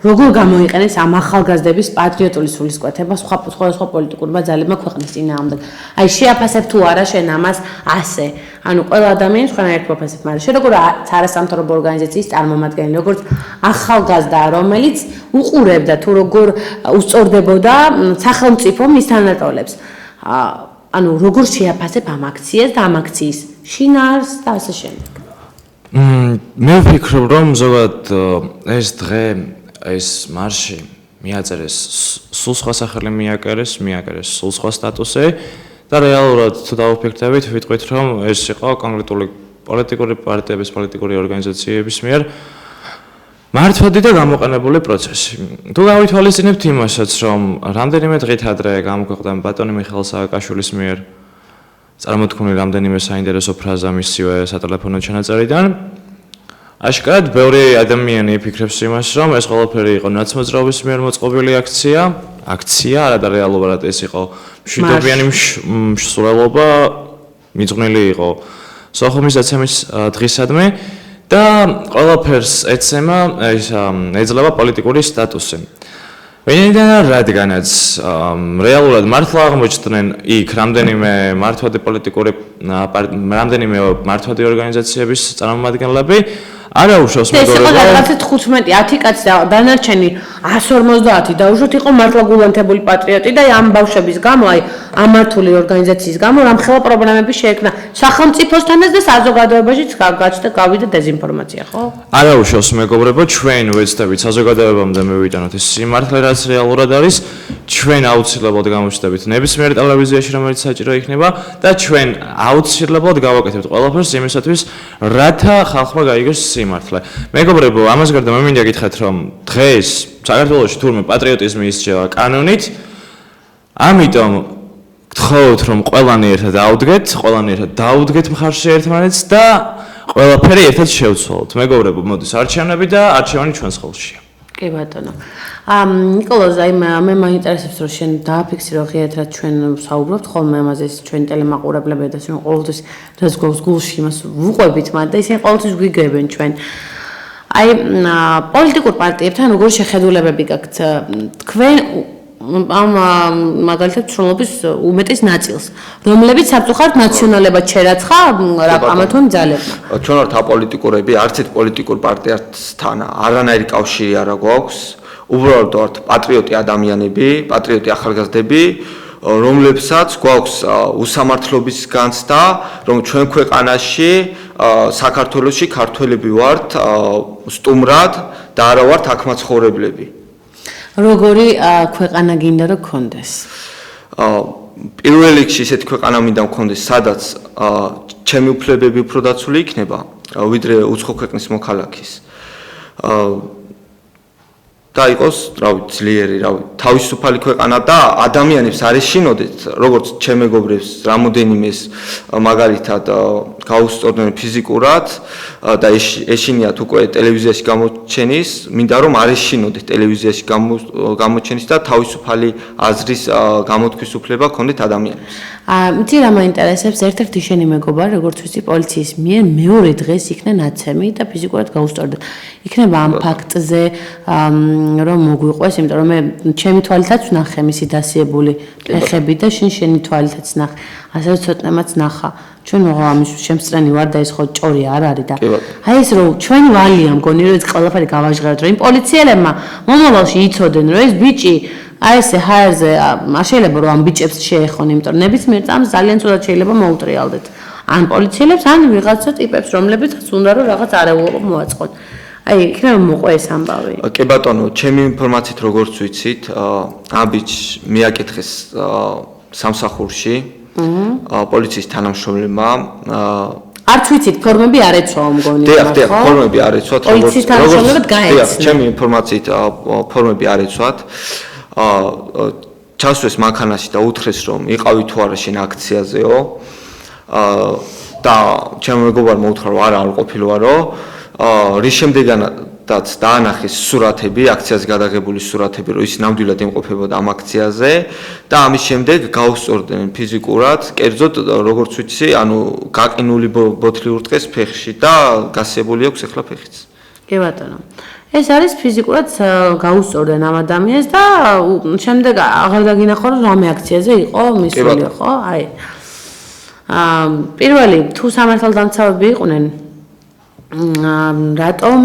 როგორ გამოიყენეს ამ ახალგაზრდების პატრიოტული სულისკვეთება სხვა პოლიტიკურმა ძალებმა ქვეყნის წინააღმდეგ. აი შეაფასებ თუ არა შენ ამას ასე. ანუ ყველა ადამიანი სხვანაირად ფოფასებ, მაგრამ შენ როგორ არასამთავრობო ორგანიზაციის წარმომადგენელი, როგორც ახალგაზრდა, რომელიც უყურებდა თუ როგორ უსწორდებოდა სახელმწიფო მის თანატოლებს. ანუ როგორ შეაფასებ ამ აქციას და ამ აქციის შინაარს და ასე შემდეგ. მე ვფიქრობ, რომ ზოგადად ეს დღე ეს მარში მიაწერეს სულ სხვა სახელი მიაკერეს სულ სხვა სტატუსი და რეალურად თუ დავფიქრდებით, ვიტყვით, რომ ეს იყო კონკრეტული პოლიტიკური პარტიების, პოლიტიკური ორგანიზაციების მიერ მართვადი და გამოყენებული პროცესი. თუ გავითვალისწინებთ იმასაც, რომ რამდენიმე დღით ადრე გამოქვეყნდა ბატონი მიხეილ სააკაშვილის მიერ წარმოთქმული რამდენიმე საინტერესო ფრაზა მისივე სატელეფონო ჩანაწერიდან, აშკარად ბევრი ადამიანი იფიქრებს იმას, რომ ეს ყველაფერი იყო ნაცმოძრაობის მიერ მოწყობილი აქცია, არა და რეალურად ეს იყო მშვიდობიანი მსვლელობა, მიძღვნილი იყო სოხუმის დაცემის დღისადმი და ყველაფერს ეძლევა პოლიტიკური სტატუსი. ვინაიდან რადგანაც რეალურად მართლა აღმოჩნდნენ იქ რამდენიმე მართვადი ორგანიზაციების წარმომადგენლები, არა უშავს მეგობრებო. ეს იყო რაღაცა 15-10 კაცი და დანარჩენი 150 დაუშვათ იყო მართლა გულანთებული პატრიოტი და ამ ბავშვების გამო, აი ამ მართული ორგანიზაციის გამო რამხელა პრობლემები შეექმნა სახელმწიფოსთანაც და საზოგადოებაშიც გავიდა დეზინფორმაცია, ხო? არა უშავს მეგობრებო, ჩვენ ვეცდებით საზოგადოებამდე მივიტანოთ ეს სიმართლე, რაც რეალურად არის, ჩვენ აუცილებლად გამოჩნდებით ნებისმიერ ტელევიზიაში, რომელიც საჭირო იქნება და ჩვენ აუცილებლად გავაკეთებთ ყველაფერს იმისათვის, რათა ხალხმა გაიგოს სიმართლე. მეგობრებო, ამას გარდა მე მინდა გითხრათ, რომ დღეს საქართველოში თურმე პატრიოტიზმი ისრჩევა კანონით, ამიტომ გთხოვთ, რომ ყველანი ერთად დაუდგეთ მხარში ერთმანეთს და ყველაფერი ერთად შევცვალოთ. მეგობრებო, მოდის არჩევნები და არჩევანი ჩვენს ხელშია. კი ბატონო. ნიკოლოზ, აი მე მაინტერესებს, რომ შენ დააფიქსირო ღიად რა ჩვენ საუბრობთ ხოლმე ამაზე, ჩვენ ტელემაყურებლები და ჩვენ ყოველთვის რაც გვაქვს გულში იმას ვუყვებით მათ და ისინი ყოველთვის გვიგებენ ჩვენ. აი პოლიტიკურ პარტიებთან როგორ შეხედულებები გაქვთ თქვენ ამ მაგალითად შრომობის უმეტეს ნაწილს, რომლებიც საფუძვლად ნაციონალებად შერაცხა ამათონ ძალებმა. ჩვენ ვართ აპოლიტიკურები, არც ერთ პოლიტიკურ პარტიასთან არანაირი კავშირი არ გვაქვს. უბრალოდ ვართ პატრიოტი ადამიანები, პატრიოტი ახალგაზრდები, რომლებსაც გვაქვს უსამართლობის განცდა, რომ ჩვენ ქვეყანაში, საქართველოში ქართველები ვართ სტუმრად და არა ვართ აქ მაცხოვრებლები. როგორი ქვეყანა გინდა რომ გქონდეს? პირველ რიგში ესეთი ქვეყანა მინდა მქონდეს, სადაც ჩემი უფლებები უფრო დაცული იქნება, ვიდრე უცხო ქვეყნის მოქალაქის. და იყოს, ძლიერი, თავისუფალი ქვეყანა და ადამიანებს არ ეშინოდეთ, როგორც ჩემ მეგობრებს, რამოდენიმეს მაგალითად გაუსწორდნენ ფიზიკურად და ეშინიათ უკვე ტელევიზიაში გამოჩენის, მინდა რომ არ ეშინოდეთ ტელევიზიაში გამოჩენის და თავისუფალი აზრის გამოთქვის უფლება ჰქონდეთ ადამიანებს. მითი რა მაინტერესებს, ერთ-ერთი შენი მეგობარი, როგორც ვიცი, პოლიციის მიერ მეორე დღეს იქნა ნაცემი და ფიზიკურად გაუსწორდა. იქნება ამ ფაქტზე რომ მოგვიყვეს, იმიტომ რომ მე ჩემი თვალითაც ვნახე მისი დასიებული ფეხები და შენი თვალითაც ნახე. ასევე ცოტნემაც ნახა. ჩვენ მოღა ამის შემსწრენი ვარ და ეს ხო ჭორი არ არის და აი ეს რომ ჩვენი ვალია მგონი რომ ეს ყველაფერი გავაჟღეროთ, რომ იმ პოლიციელებმა მომავალში იცოდნენ რომ ეს ბიჭი აი ესე ჰაერზე არ შეიძლება რომ ამ ბიჭებს შეეხონ, იმიტომ რომ ნებისმიერ წამს ძალიან ცუდად შეიძლება მოუტრიალდეთ. ან პოლიციელებს, ან ვიღაცა ტიპებს, რომლებიც უნდა რომ რაღაც არეულობა მოაწყოთ. აი, იქნება მოყვა ეს ამბავი. კი ბატონო, ჩემი ინფორმაციით როგორც ვიცით, ამ ბიჭს მიაკითხეს სამსახურში. პოლიციის თანამშრომლებმა არც ვიცით ფორმები არ ეცვა მგონი დიახ, ფორმები არ ეცვათ, პოლიციის თანამშრომლობად გაეცნო. ჩემი ინფორმაციით ფორმები არ ეცვათ. ჩასვეს მანქანაში და უთხრეს რომ იყავი თუ არა შენ აქციაზეო. და ჩემ მეგობარმა უთხრა რომ არა არ ყოფილვარო. რის შემდეგაც დაანახეს სურათები, აქციაზე გადაღებული სურათები, რომ ის ნამდვილად იმყოფებოდა ამ აქციაზე და ამის შემდეგ გაუსწორდნენ ფიზიკურად, კერძოდ როგორც ვიცი, ანუ გაყინული ბოთლი ურტყეს ფეხში და გასებული აქვს ახლა ფეხიც. კი ბატონო. ეს არის ფიზიკურად გაუსწორდნენ ამ ადამიანს და შემდეგ აღარ დაგინახო რომ რამე აქციაზე იყო მისული, ხო? აი. პირველი თუ სამართალდამცავები იყვნენ, რატომ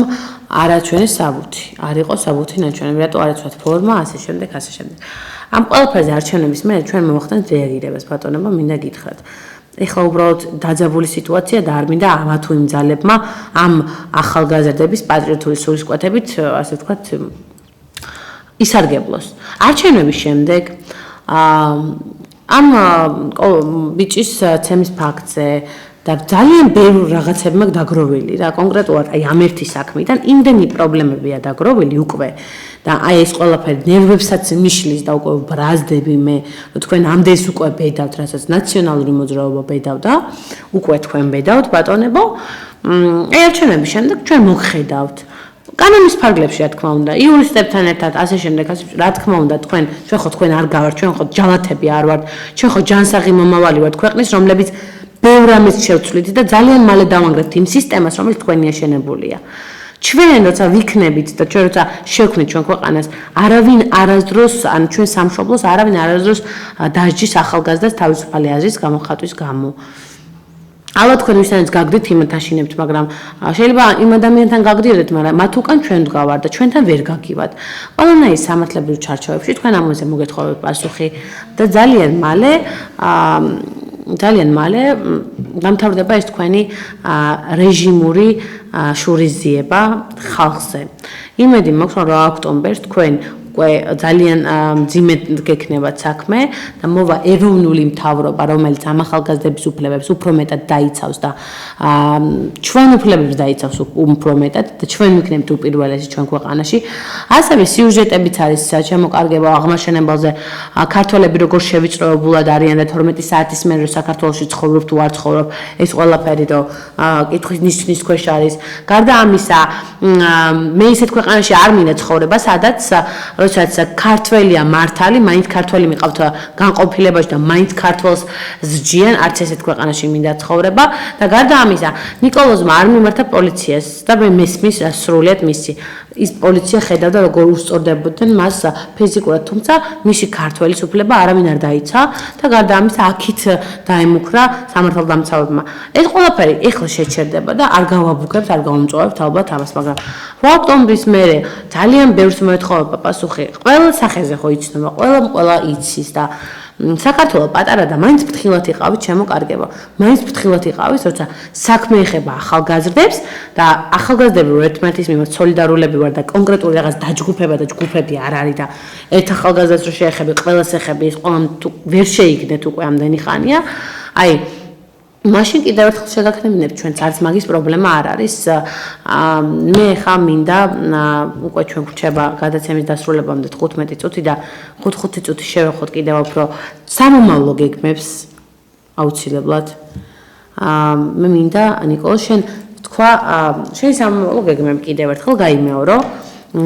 არაჩვენეს საბუთი? არ იყო საბუთი ნაჩვენები, რატო არ ეცვათ ფორმა, ასე შემდეგ, ასე შემდეგ. ამ ყველაფერზე არჩევნების მერე ჩვენ მოვახდენთ რეაგირებას, ბატონებო, მინდა გითხრათ. ეხლა უბრალოდ დაძაბული სიტუაცია და არ მინდა ამა თუ იმ ძალებმა ამ ახალგაზრდების პატრიოტული სულისკვეთებით, ასე ვთქვათ, ისარგებლოს. არჩევნების შემდეგ ამ ბიჭის ცემის ფაქტზე და ძალიან ბევრ რაღაცებმა დაგროვილი რა, კონკრეტულად აი ამ ერთი საქმიდან იმდენი პრობლემებია დაგროვილი უკვე და აი ეს ყველაფერი ნერვებსაც მიშლის და უკვე ბრაზდები მე, რომ თქვენ ამდენს უკვე ბედავთ, რასაც ნაციონალური მოძრაობა ბედავდა, უკვე თქვენ ბედავთ ბატონებო. აი არჩევნების შემდეგ ჩვენ მოგხედავთ კანონის ფარგლებში რა თქმა უნდა, იურისტებთან ერთად ასე შემდეგ, რა თქმა უნდა, ჩვენ ხო თქვენ არ გავართ, ჩვენ ხო ჯალათები არ ვართ, ჩვენ ხო ჯანსაღი მომავალი ვართ ქვეყნის, რომლებიც ბევრ ამის შევცვლით და ძალიან მალე დავანგრევთ იმ სისტემას, რომელიც თქვენი აშენებულია. ჩვენ როცა ვიქნებით და ჩვენ როცა შევქმნით ჩვენ ქვეყანას, არავინ არასდროს, ან ჩვენ სამშობლოს არავინ არასდროს დაჯის ახალგაზრდას თავისუფალი აზრის გამოხატვის გამო. ალბათ თქვენ ვისთანაც გაგდით იმათ აშინებთ, მაგრამ შეიძლება იმ ადამიანთან გაგდიოდეთ, მაგრამ მათ უკან ჩვენ ვდგავართ და ჩვენთან ვერ გაგივართ. ყველანაირ სამართლებრივ ჩარჩოებში თქვენ ამაზე მოგეთხოვებთ პასუხი და ძალიან მალე დამთავრდება ეს თქვენი რეჟიმური შურიზიება ხალხზე. იმედი მაქვს, რომ ოქტომბერს თქვენ ძალიან მძიმედ გექნებათ საქმე და მოვა ეროვნული მთავრობა, რომელიც ამ ახალგაზრდების უფლებებს უფრო მეტად დაიცავს და ჩვენ უფლებებს დაიცავს უფრო მეტად და ჩვენ ვიქნებით უპირველესი ჩვენ ქვეყანაში. ასევე სიუჟეტებიც არის შემოკარგება აღმაშენებელზე, ქართველები როგორ შევიწროებულად არიან და 12 საათის მერე საქართველოში ცხოვრობ თუ არ ცხოვრობ, ეს ყველაფერი რომ კითხვის ნიშნის ქვეშ არის. გარდა ამისა, მე ისეთ ქვეყანაში არ მინდა ცხოვრება, სადაც როდესაც ქართველია მართალი, მაინც ქართველი მიყავთ განყოფილებაში და მაინც ქართველს ზჯიან, არც ესეთ ქვეყანაში მინდა ცხოვრება და გარდა ამისა, ნიკოლოზმა არ მიმართა პოლიციას და მე მესმის სრულიად მისი. ის პოლიცია ხედავდა როგორ უსწორდებოდნენ მას ფიზიკურად, თუმცა მისი ქართველის უფლება არავინ არ დაიცა და გარდა ამისა აქით დაემუქრა სამართალდამცავებმა. ეს ყველაფერი ეხლა შეჩერდება და არ გავაბუქებთ, არ გავუმწოვებთ ალბათ ამას, მაგრამ ოქტომბრის მერე ძალიან ბევრს მოეთხოვება პასუხი. ყველა სახეზე ხო იცნობა, ყველა იცის და საქართველოს პატარა და მაინც ფრთხილად იყავით შემოკარგება. მაინც ფრთხილად იყავით, როცა საქმე ეხება ახალგაზრდებს და ახალგაზრდები ერთმანეთის მიმართ სოლიდარულები ვარ და კონკრეტული რაღაც დაჯგუფება და ჯგუფები არ არის და ერთ ახალგაზრდას რო შეეხები, ყველას ეხები, ის ყველამ თუ ვერ შეიგდეთ უკვე ამდენი ხანია. აი მაშინ კიდევ ერთხელ შეგაქნებინებ ჩვენც არც მაგის პრობლემა არ არის. მე ხა მინდა უკვე ჩვენ გვრჩება გადაცემის დასრულებამდე 15 წუთი და 5 წუთი შევეხოთ კიდევ უფრო სამომავლო გეგმებს აუცილებლად. მე მინდა ნიკოლოზ შენ თქვა შენ სამომავლო გეგმები კიდევ ერთხელ გაიმეორო.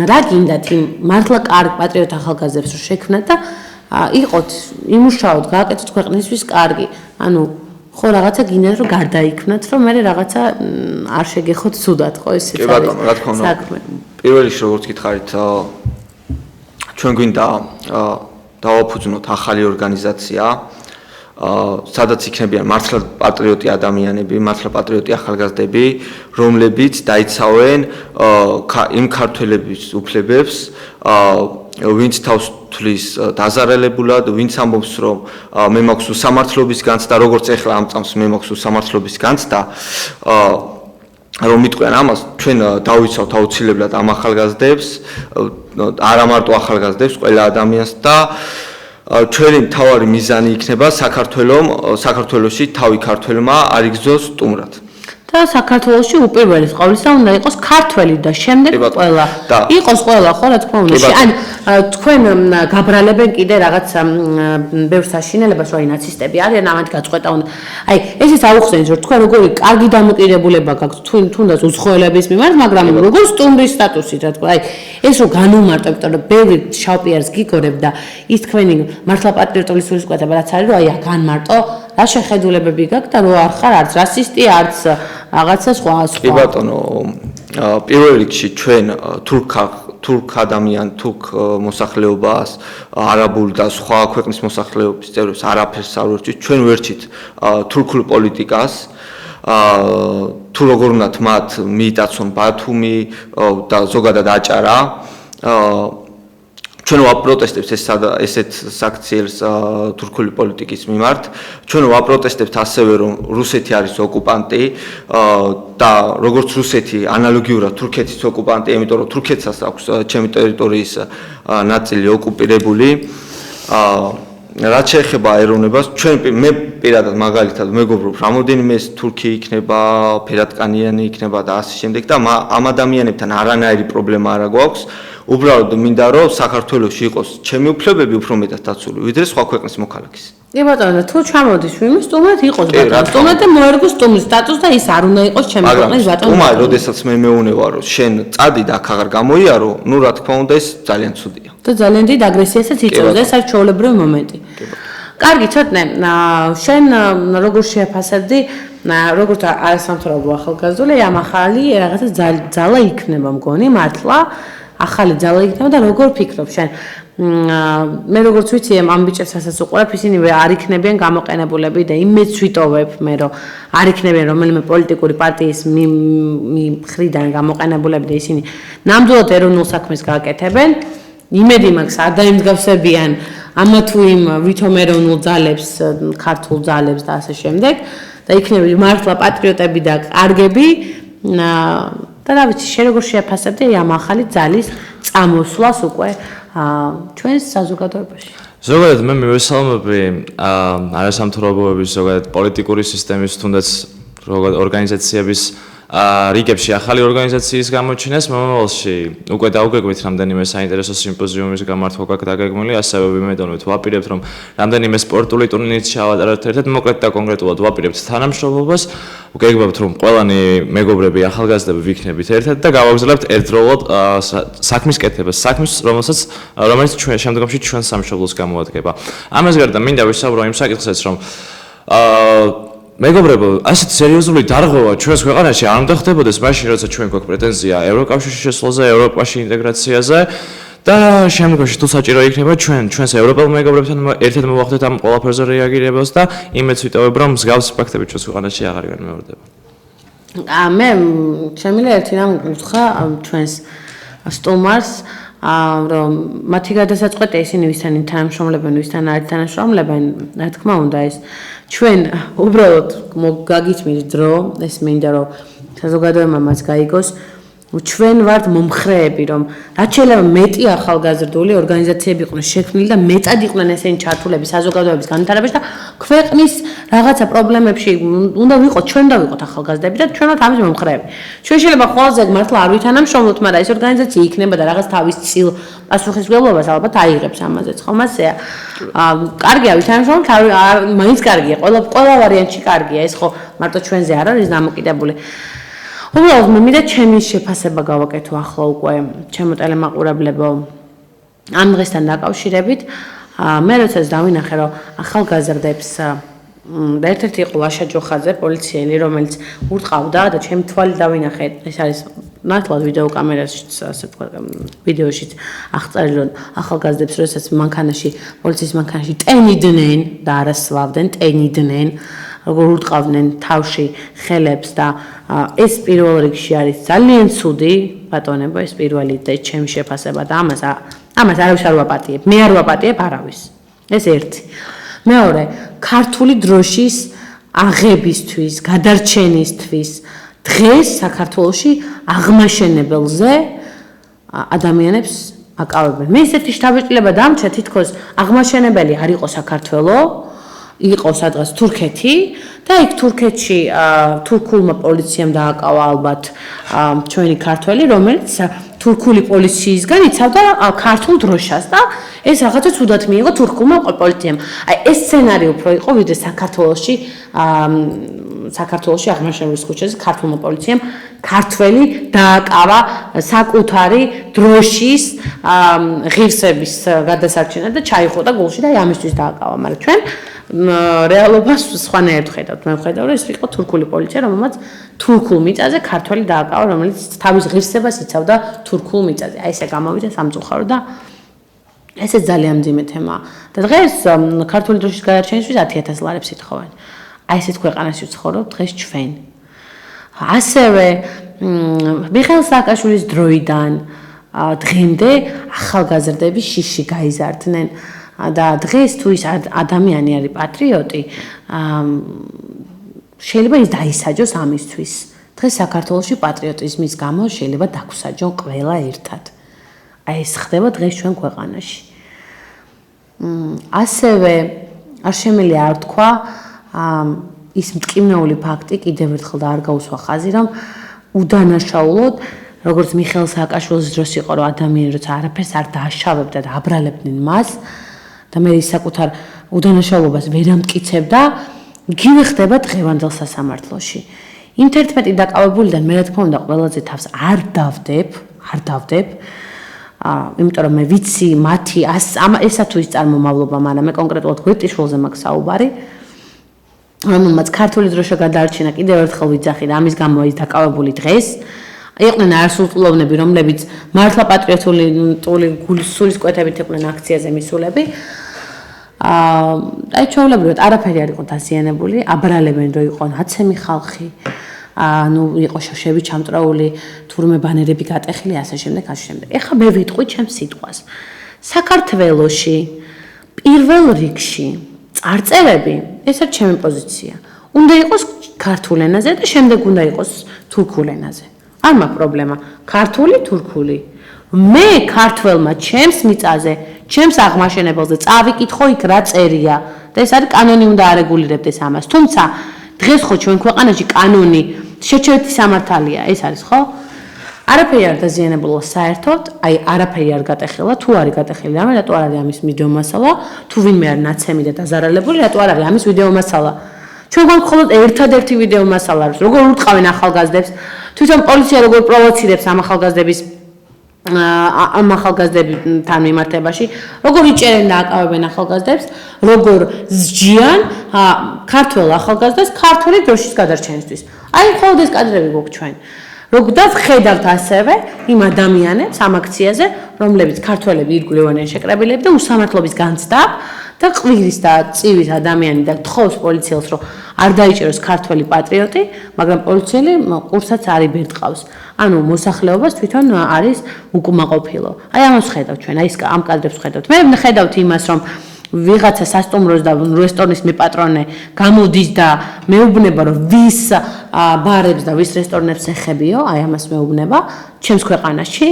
რა გინდათ იმ მართლა კარგ პატრიოტ ახალგაზრდებს რო შექმნათ და იყოთ იმუშაოთ, გააკეთოთ ქვეყნისთვის კარგი. ანუ ხო რაღაცა გინდათ რომ გარდაიქმნათ, რომ მე რაღაცა არ შეგეხოთ ცუდად, ხო ესეც არის. კი ბატონო, რა თქმა უნდა. პირველ რიგში როგორც გითხარით, ჩვენ გვინდა დავაფუძნოთ ახალი ორგანიზაცია, სადაც იქნებიან მართლა პატრიოტი ადამიანები, მართლა პატრიოტი ახალგაზრდები, რომლებიც დაიცავენ იმ ქართველების უფლებებს, ვინც თავს თulis დაზარალებულად, ვინც ამბობს, რომ მე მაქვს უსამართლობის განცდა, როგორც ახლა ამ წამს მე მაქვს უსამართლობის განცდა, რომ მიტყვიან ამას, ჩვენ დავიცავთ აუცილებლად ამ ახალგაზრდებს, არა მარტო ახალგაზრდებს, ყველა ადამიანს და ჩვენი მთავარი მიზანი იქნება საქართველოში თავი ქართველმა არ იგზოს სტუმრად. და საქართველოში უპირველეს ყოვლისა უნდა იყოს ქართველი და შემდეგ ყველა. იყოს ყველა, ხო, რა თქმა უნდა. ან თქვენ გაბრალებენ კიდე რაღაც ბევრ საშინელებას, რომ აი ნაცისტები არიან, ამათ გაწყვეტა უნდა. აი, ესეც აუხსენეთ, რომ თქვენ როგორი კარგი დამოკიდებულება გაქვთ თუნდაც უცხოელების მიმართ, მაგრამ როგორ სტუმრის სტატუსით, რა თქმა უნდა. აი, ეს რომ განუმარტო, იმიტომ რომ ბევრი შავპიარს გიგორებ და ის თქვენი მართლა პატრიოტული სულისკვეთება რაც არის, რომ აი, განმარტო რა შეხედულებები გაქვთ და რო არ ხარ არც რასისტი, არც რაღაცა სხვა. კი ბატონო, პირველ რიგში ჩვენ თურქ თურქ მოსახლეობას, არაბულ და სხვა ქვეყნის მოსახლეობის წევრებს არაფერს არ ვერჩით, ჩვენ ვერჩით თურქულ პოლიტიკას. თუ როგორ უნდათ მათ მიიტაცონ ბათუმი და ზოგადად აჭარა. ჩვენ ვაპროტესტებთ ესეთ საქციელს თურქული პოლიტიკის მიმართ. ჩვენ ვაპროტესტებთ ასევე რომ რუსეთი არის ოკუპანტი და როგორც რუსეთი ანალოგიურად თურქეთის ოკუპანტი, იმიტომ რომ თურქეთსაც აქვს ჩემი ტერიტორიის ნაწილი ოკუპირებული. რაც შეეხება ეროვნებას, მე პირადად მაგალითად მეგობრობ, რამოდენიმე თურქი იქნება, ფერატკანიანი იქნება და ასე შემდეგ და ამ ადამიანებთან არანაირი პრობლემა არ გვაქვს. უბრალოდ მინდა რომ საქართველოში იყოს ჩემი უფლებები უფრო მეტად დაცული, ვიდრე სხვა ქვეყნის მოქალაქის. კი ბატონო, თუ ჩამოდის ვინმე სტუმრად იყოს ბატონო. სტუმრად და მოერგოს სტუმრის სტატუსი და ის არ უნდა იყოს ჩემი ქვეყნის ბატონო. მაგრამ როდესაც მე მეუნევა რომ შენ წადი და აქ აღარ გამოიარო, ნუ რა თქმა უნდა ეს ძალიან ცუდია. და ძალიან დიდ აგრესიასაც იწვევს, ეს არის ჩვეულებრივი მომენტი. კარგი, ცოტნე, შენ როგორ შეაფასებდი, როგორც არასამთავრობო ახალგაზრდული, ამ ახალი რაღაცა ძალა იქნება მგონი, მართლა ახალი ძალა იქნება და როგორ ფიქრობ შენ? მე როგორც ვიცი, ამ ბიჭებს ასაც უყურებ, ისინი არ იქნებიან გამოყენებულები და იმედს ვიტოვებ მე, რომ არ იქნებიან რომელიმე პოლიტიკური პარტიის მხრიდან გამოყენებულები და ისინი ნამდვილად ეროვნულ საქმეს გააკეთებენ. იმედი მაქვს, არ დაიმსგავსებიან ამა თუ იმ ვითომ ეროვნულ ძალებს, ქართულ ძალებს და ასე შემდეგ და იქნებიან მართლა პატრიოტები და კარგები. და რა ვიცი, შენ როგორ შეაფასებდი ამ ახალი ძალის წამოსვლას უკვე ჩვენს საზოგადოებაში? ზოგადად მე მივესალმები არასამთავრობოების, ზოგადად პოლიტიკური სისტემის, თუნდაც ორგანიზაციების რიგებში ახალი ორგანიზაციის გამოჩენას მომავალში უკვე დაუგეგვით რამდენიმე საინტერესო სიმპოზიუმის გამართვა გაქვს დაგეგმილი, ასევე ვიმედოვნებთ ვაპირებთ რომ რამდენიმე სპორტული ტურნირიც ჩავატარებთ ერთად, მოკლედ და კონკრეტულად ვაპირებთ თანამშრომლობას, ვგეგმებთ რომ ყველანი მეგობრები ახალგაზრდები ვიქნებით ერთად და გავაგრძელებთ ერთდროულად საქმის კეთებას, საქმის რომელიც ჩვენ შემდგომში ჩვენ სამშობლოს გამოადგება. ამას გარდა მინდა ვისაუბრო იმ საკითხზეც რომ მეგობრებო, ასეთ სერიოზული დარღვევა ჩვენს ქვეყანაში არ უნდა ხდებოდეს მაშინ, როცა ჩვენ გვაქვს პრეტენზია ევროკავშირში შესვლაზე, ევროპაში ინტეგრაციაზე და შემდგომში თუ საჭირო იქნება ჩვენს ევროპელ მეგობრებთან ერთად მოვახდეთ ამ ყველაფერზე რეაგირებას და იმედს ვიტოვებ, რომ მსგავსი ფაქტები ჩვენს ქვეყანაში აღარ განმეორდება. მე შემიძლია ერთი რამ უთხრა ჩვენს სტუმარს, რომ მათი გადასაწყვეტია ისინი ვისთან თანამშრომლებენ, ვისთან არ თანამშრომლებენ, რა თქმა უნდა ეს ჩვენ უბრალოდ გაგიწმის დრო, ეს მინდა რომ საზოგადოება მას გაიგოს, ჩვენ ვართ მომხრეები, რომ რაც შეიძლება მეტი ახალგაზრდული ორგანიზაციები იყვნენ შექმნილი და მეტად იყვნენ ესენი ჩართულები საზოგადოების განვითარებაში და ქვეყნის რაღაცა პრობლემებში უნდა ვიყოთ, ჩვენ უნდა ვიყოთ ახალგაზრდები და ჩვენ ვართ ამის მომხრეები. ჩვენ შეიძლება ყველაზე მართლა არ ვითანამშრომლოთ, მაგრამ ეს ორგანიზაცია იქნება და რაღაც თავის წილ პასუხისმგებლობას ალბათ აიღებს ამაზეც, ხომ ასეა. კარგია ვითანამშრომლოთ, მაინც კარგია, ყველა ვარიანტში კარგია, ეს ხო მარტო ჩვენზე არ არის დამოკიდებული. უბრალოდ მე მინდა ჩემი შეფასება გავაკეთო ახლა უკვე ჩემო ტელემაყურებლებო ამ დღესთან დაკავშირებით. მე როდესაც დავინახე რომ ახალგაზრდებს და ერთ-ერთი იყო ლაშა ჯოხაძე, პოლიციელი, რომელიც ურტყავდა და ჩემი თვალი დავინახე, ეს არის ნათლად ვიდეო კამერაშიც, ასე ვთქვათ, ვიდეოშიც აღწერილი რომ ახალგაზრდებს როდესაც მანქანაში, პოლიციის მანქანაში ტენიდნენ და არასვლავდნენ, ტენიდნენ როგორ ურტყავდნენ თავში ხელებს და ეს პირველ რიგში არის ძალიან ცუდი ბატონებო, ეს პირველი და ჩემი შეფასება და ამას არავის არ ვაპატიებ, მე არ ვაპატიებ არავის. ეს ერთი. მეორე, ქართული დროშის აღებისთვის, გადარჩენისთვის დღეს საქართველოში აღმაშენებელზე ადამიანებს აკავებენ. მე ესეთი შთაბეჭდილება დამჩა თითქოს აღმაშენებელი არ იყო საქართველო, იყო სადღაც თურქეთი და იქ თურქეთში თურქულმა პოლიციამ დააკავა ალბათ ჩვენი ქართველი, რომელიც თურქული პოლიციისგან იცავდა ქართულ დროშას და ეს რაღაცა ცუდად მიიღო თურქულმა პოლიციამ. აი ეს სცენარი უფრო იყო ვიდრე საქართველოში აღმაშენებლის ქუჩაზე ქართულმა პოლიციამ ქართველი დააკავა საკუთარი დროშის ღირსების გადასარჩენა და ჩაიხუტა გულში და ამისთვის დააკავა, მაგრამ ჩვენ რეალობას სხვანაირად ხედავთ. მე ვხედავ, რომ ეს იყო თურქული პოლიცია, რომელმაც თურქულ მიწაზე ქართველი დააკავა, რომელიც თავის ღირსებას იცავდა თურქულ მიწაზე. აი ესე გამოვიდა სამწუხარო და ესე ძალიან მძიმე თემაა. და დღეს ქართული დროშის გადარჩენისთვის 10,000 ლარებს ითხოვენ. აი ესეთ ქვეყანაში ვცხოვრობ დღეს ჩვენ. ასევე მიხეილ სააკაშვილის დროიდან დღემდე ახალგაზრდები შიში გაიზარდნენ და დღეს თუ ის ადამიანი არის პატრიოტი, შეიძლება ის დაისაჯოს ამისთვის. დღეს საქართველოში პატრიოტიზმის გამო შეიძლება დაგვსაჯონ ყველა ერთად. აი ეს ხდება დღეს ჩვენ ქვეყანაში. ასევე არ შემიძლია არ თქვა ის მტკივნეული ფაქტი კიდევ ერთხელ და არ გაუსვა ხაზი, რომ უდანაშაულოდ როგორც მიხეილ სააკაშვილის დროს იყო, რომ ადამიანი როცა არაფერს არ დააშავებდა და აბრალებდნენ მას და მე ის საკუთარ უდანაშაულობას ვერ ამტკიცებდა, იგივე ხდება დღევანდელ სასამართლოში. იმ 11 დაკავებულიდან მე რა თქმა უნდა ყველაზე თავს არ დავდებ, იმიტომ რომ მე ვიცი მათი ესა თუ ის წარმომავლობა, მაგრამ მე კონკრეტულად გვერდიშვილზე მაქვს საუბარი, რომელმაც ქართული დროშა გადაარჩინა, კიდევ ერთხელ ვიძახი და ამის გამო ის დაკავებული დღეს. იყვნენ არასრულწლოვნები, რომლებიც მართლა პატრიოტული სულისკვეთებით იყვნენ აქციაზე მისულები. აი ჩვეულებრივად არაფერი არ იყო დაზიანებული, აბრალებენ რომ იყო ნაცემი ხალხი, იყო შოშები ჩამწრაული, თურმე ბანერები გატეხილი, ასე შემდეგ, ასე შემდეგ. ეხლა მე ვიტყვი ჩემს სიტყვას. საქართველოში პირველ რიგში წარწერები, ეს არის ჩემი პოზიცია. უნდა იყოს ქართულ ენაზე და შემდეგ უნდა იყოს თურქულ ენაზე. არ მაქვს პრობლემა. ქართული, თურქული. მე ქართველმა ჩემს მიწაზე, ჩემს აღმაშენებელზე წავიკითხო იქ რა წერია და ეს არის კანონი უნდა არეგულირებდეს ამას. თუმცა დღეს ხო ჩვენ ქვეყანაში კანონი შეჩერეთი სამართალია, ეს არის ხო? არაფერი არ დაზიანებულა საერთოდ, აი არაფერი არ გატეხილა, თუ არის გატეხილი რამე, რატო არ არის ამის ვიდეო მასალა, თუ ვინმე არ ნაცემი და დაზარალებული, რატო არ არის ამის ვიდეო მასალა. ჩვენ გვაქვს მხოლოდ ერთადერთი ვიდეო მასალა, როგორ უტყავენ ახალგაზრდებს, თვითონ პოლიცია როგორ პროვოცირებს ამ ახალგაზრდებთან მიმართებაში, როგორ იჭერენ და აკავებენ ახალგაზრდებს, როგორ ზჯიან ქართველ ახალგაზრდას ქართული დროშის გადარჩენისთვის. აი მხოლოდ ეს კადრები გვაქვს ჩვენ. და ვხედავთ ასევე იმ ადამიანებს ამ აქციაზე, რომლებიც ქართველები ირგვლივანენ შეკრებილები და უსამართლობის განცდა და ყვირის და წივის ადამიანი და თხოვს პოლიციელს, რომ არ დაიჭეროს ქართველი პატრიოტი, მაგრამ პოლიციელი ყურსაც არ იბერტყავს. ანუ მოსახლეობას თვითონ არის უკმაყოფილო. აი ამას ხედავთ ჩვენ, აი ამ კადრებს ხედავთ. მე ხედავთ იმას, რომ ვიღაცა სასტუმროს და რესტორნის მეპატრონე გამოდის და მეუბნება, რომ ვის ბარებს და ვის რესტორნებს ეხებიო, აი ამას მეუბნება ჩემს ქვეყანაში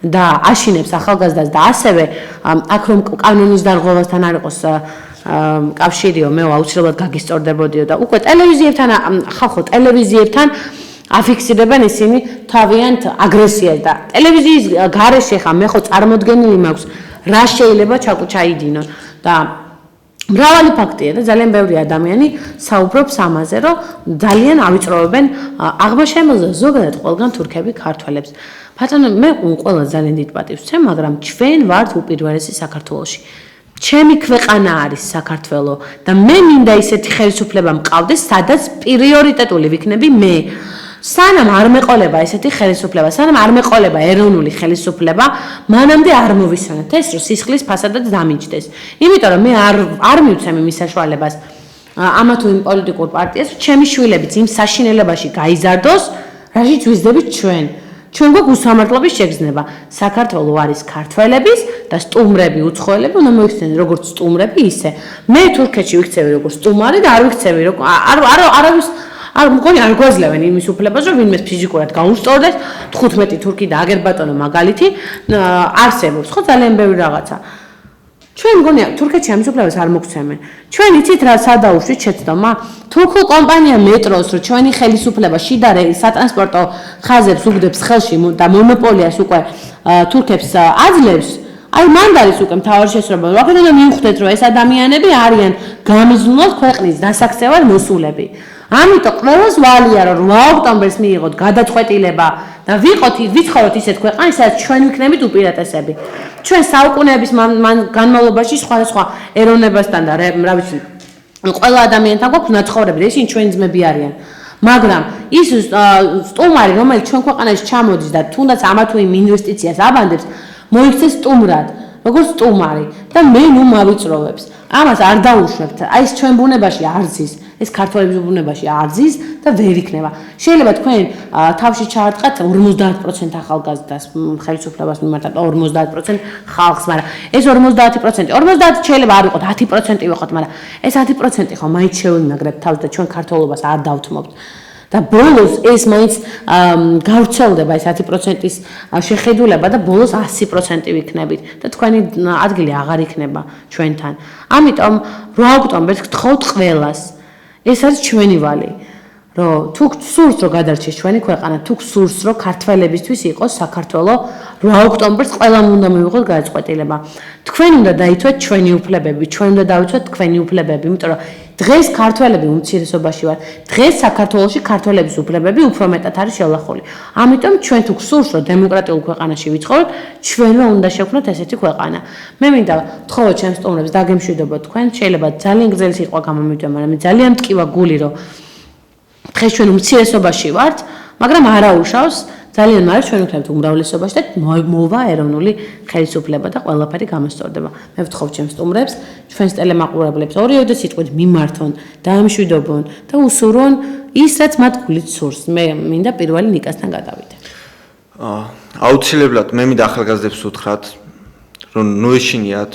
და აშინებს ახალგაზრდას და ასევე აქ რომ კანონის დარღვევასთან არ იყოს კავშირიო, მე აუცილებლად გაგისწორდებოდიო და უკვე ტელევიზიებთან, ხალხო ტელევიზიებთან აფიქსირებენ ისინი თავიანთ აგრესიას და ტელევიზიის გარეშე ხა მე ხო წარმოდგენილი მაქვს რა შეიძლება ჩაიდინონ და მრავალი ფაქტია და ძალიან ბევრი ადამიანი საუბრობს ამაზე, რომ ძალიან ავიწროვებენ აღმაშენებელზე ზოგადად ყველგან თურქები ქართველებს. ბატონო, მე ყველა ძალიან დიდ პატივს ვცემ, მაგრამ ჩვენ ვართ უპირველესი საქართველოში. ჩემი ქვეყანა არის საქართველო და მე მინდა ისეთი ხელისუფლება მყავდეს, სადაც პრიორიტეტული ვიქნები მე. სანამ არ მეყოლება ესეთი ხელისუფლება, სანამ არ მეყოლება ეროვნული ხელისუფლება, მანამდე არ მოვისვენოთ ეს, რომ სისხლის ფასადაც დამიჯდეს. იმიტომ რომ მე არ მივცემ იმის საშუალებას ამა თუ იმ პოლიტიკურ პარტიას, რომ ჩემი შვილებიც იმ საშინელებაში გაიზარდოს, რაშიც ვიზრდებით ჩვენ. ჩვენ გვაქვს უსამართლობის შეგრძნება. საქართველო არის ქართველების და სტუმრები, უცხოელები უნდა მოიქცნენ როგორც სტუმრები ისე. მე თურქეთში ვიქცევი როგორც სტუმარი და არ ვიქცევი არავის არ მგონი არ გვაძლევენ იმის უფლებას, რომ ვინმე ფიზიკურად გაუსწორდეს 15 თურქი და აგერ ბატონო მაგალითი არსებობს, ხო ძალიან ბევრი რაღაცა. ჩვენ მგონია თურქეთში ამის უფლებას არ მოგცემენ. ჩვენ იცით რა სადაუშვით შეცდომა? თურქულ კომპანია მეტროს რო ჩვენი ხელისუფლება შიდა სატრანსპორტო ხაზებს უგდებს ხელში და მონოპოლიას უკვე თურქებს აძლევს. აი მანდ არის უკვე მთავარი შესაძლებლობა. ვაფშე უნდა მივხვდეთ რომ ეს ადამიანები არიან გამიზნულად ქვეყნის დასაქცევად მოსულები. ამიტომ ყველას ვალია რომ 8 ოქტომბერს მიიღოთ გადაწყვეტილება და ვიცხოვროთ ისეთ ქვეყანაში, სადაც ჩვენ ვიქნებით უპირატესები. ჩვენ საუკუნეების განმავლობაში სხვადასხვა ეროვნებასთან და რა ვიცი, ყველა ადამიანთან გვაქვს ნაცხოვრები, ისინი ჩვენი ძმები არიან. მაგრამ ის სტუმარი, რომელიც ჩვენ ქვეყანაში ჩამოდის და თუნდაც ამა თუ იმ ინვესტიციას აბანდებს, მოიქცეს სტუმრად, როგორც სტუმარი და მე ნუ მავიწროვებს. ამას არ დაუშვებთ. აი ეს ჩვენ ბუნებაში არ ზის. ეს ქართველების ბუნებაში არ ზის და ვერ იქნება. შეიძლება თქვენ თავში ჩაარტყათ 50% ახალგაზრდას ხელისუფლებას მიმართ და 50% ხალხს, მაგრამ ეს 50% 50 შეიძლება არ ვიყოთ 10% ვიყოთ, მაგრამ ეს 10% ხო მაინც შევიმაგრებთ თავს და ჩვენ ქართველობას არ დავთმობთ. და ბოლოს ეს მაინც გავრცელდება ეს 10%-ის შეხედულება და ბოლოს 100% ვიქნებით და თქვენი ადგილი აღარ იქნება ჩვენთან. ამიტომ 8 ოქტომბერს გთხოვთ ყველას. ეს არის ჩვენი ვალი. რომ თუ გსურს რომ გადარჩეს ჩვენი ქვეყანა, თუ გსურს რომ ქართველებისთვის იყოს საქართველო 8 ოქტომბერს ყველამ უნდა მივიღოთ გადაწყვეტილება. თქვენ უნდა დაიცვათ ჩვენი უფლებები, ჩვენ უნდა დავიცვათ თქვენი უფლებები, იმიტომ რომ დღეს ქართველები უმცირესობაში ვარ. დღეს საქართველოში ქართველების უფლებები უფრო მეტად არის შელახული. ამიტომ ჩვენ თუ გსურს რომ დემოკრატიულ ქვეყანაში ვიცხოვროთ, ჩვენმა უნდა შევქმნათ ესეთი ქვეყანა. მე მინდა ვთხოვოთ ჩემს სტუმრებს დაგემშვიდობოთ თქვენ, შეიძლება ძალიან გრძელი სიტყვა გამომივიდა, მაგრამ მე ძალიან მტკივა გული რომ დღეს ჩვენ უმცირესობაში ვართ, მაგრამ არაუშავს ძალიან მარად ჩვენ ვქნებთ უმრავლესობაში და მოვა ეროვნული ხელისუფლება და ყველაფერი გამოსწორდება. მე ვთხოვ ჩემს სტუმრებს, ჩვენს ტელემაყურებლებს ორიოდე სიტყვით მიმართონ, დაამშვიდობონ და უსურვონ ის, რაც მათ გულით სურს. მე მინდა პირველი ნიკასთან გადავიდე. აუცილებლად მე მინდა ახალგაზრდებს უთხრათ, რომ ნუ ეშინიათ,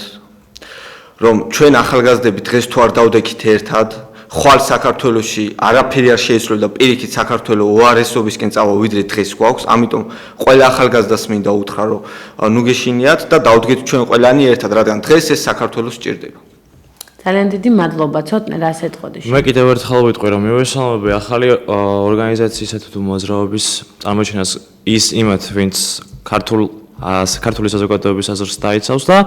რომ ჩვენ ახალგაზრდები დღეს თუ არ დავდექით ერთად, ხვალ საქართველოში არაფერი არ შეიცვლება და პირიქით საქართველო უარესობისკენ წავა ვიდრე დღეს გვაქვს. ამიტომ ყველა ახალგაზრდას მინდა უთხრა, რომ ნუ გეშინიათ და დავდგეთ ჩვენ ყველანი ერთად, რადგან დღეს ეს საქართველოს სჭირდება. ძალიან დიდი მადლობა, ცოტნე რას ეთყოდი. მე კიდევ ერთხელ ვიტყვი, რომ მივესალმები ახალი ორგანიზაციისა თუ მოძრაობის წარმოჩენას იმათ, ვინც ქართული საზოგადოების აზრს დაიცავს და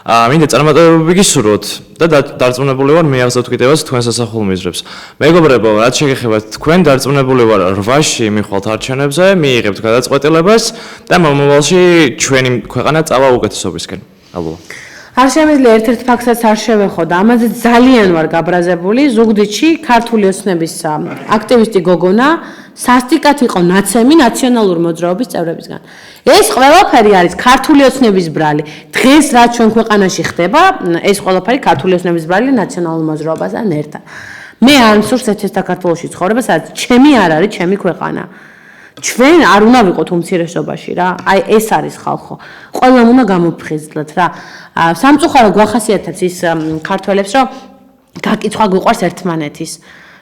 მინდა წარმატებები გისურვოთ და დარწმუნებული ვარ მე აღზევთ კიდევაც თქვენ სასახულ მიზრებს. მეგობრებო, რაც შეგეხებათ თქვენ დარწმუნებული ვარ 8-ში მიხვალთ არჩევნებზე, მიიღებთ გადაწყვეტილებას და მომავალში ჩვენი ქვეყანა წავა უკეთესობისკენ. ალბათ. არ შემიძლია ერთ-ერთ ფაქტსაც არ შევეხო და ამაზე ძალიან ვარ გაბრაზებული. ზუგდიდში ქართული ოცნების აქტივისტი გოგონა სასტიკად იყო ნაცემი ნაციონალური მოძრაობის წევრებისგან. ეს ყველაფერი არის ქართული ოცნების ბრალი. დღეს რაც ჩვენ ქვეყანაში ხდება, ეს ყველაფერი ქართული ოცნების ბრალი ნაციონალურ მოძრაობასთან ერთად. მე არ მსურს ერთ საქართველოში ცხოვრება, სადაც ჩემი არ არის ჩემი ქვეყანა. ჩვენ არ უნდა ვიყოთ უმცირესობაში რა. აი ეს არის ხალხო. ყველამ უნდა გამოფხიზლოთ რა. სამწუხარო გვახასიათებს ის ქართველებს, რომ გაკითხვა გვიყვარს ერთმანეთის.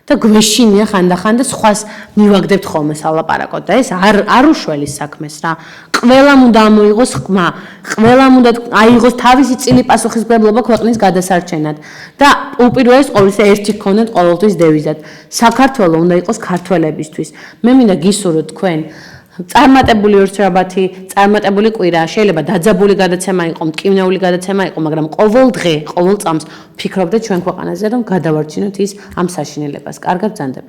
და გვეშინია ხანდახან და სხვას მივაგდებთ ხოლმე სალაპარაკოდ და ეს არ უშველის საქმეს რა. ყველამ უნდა ამოიღოს ხმა, ყველამ უნდა აიღოს თავისი წილი პასუხისმგებლობა ქვეყნის გადასარჩენად და უპირველეს ყოვლისა ერთი გქონდეთ ყოველთვის დევიზად. საქართველო უნდა იყოს ქართველებისთვის. მე მინდა გისურვოთ თქვენ წარმატებული ორშაბათი, წარმატებული კვირა, შეიძლება დაძაბული გადაცემა იყო, მტკივნეული გადაცემა იყო, მაგრამ ყოველ დღე, ყოველ წამს ფიქრობდეთ ჩვენ ქვეყანაზე, რომ გადავარჩინოთ ის ამ საშინელებას. კარგად ბრძანდებით.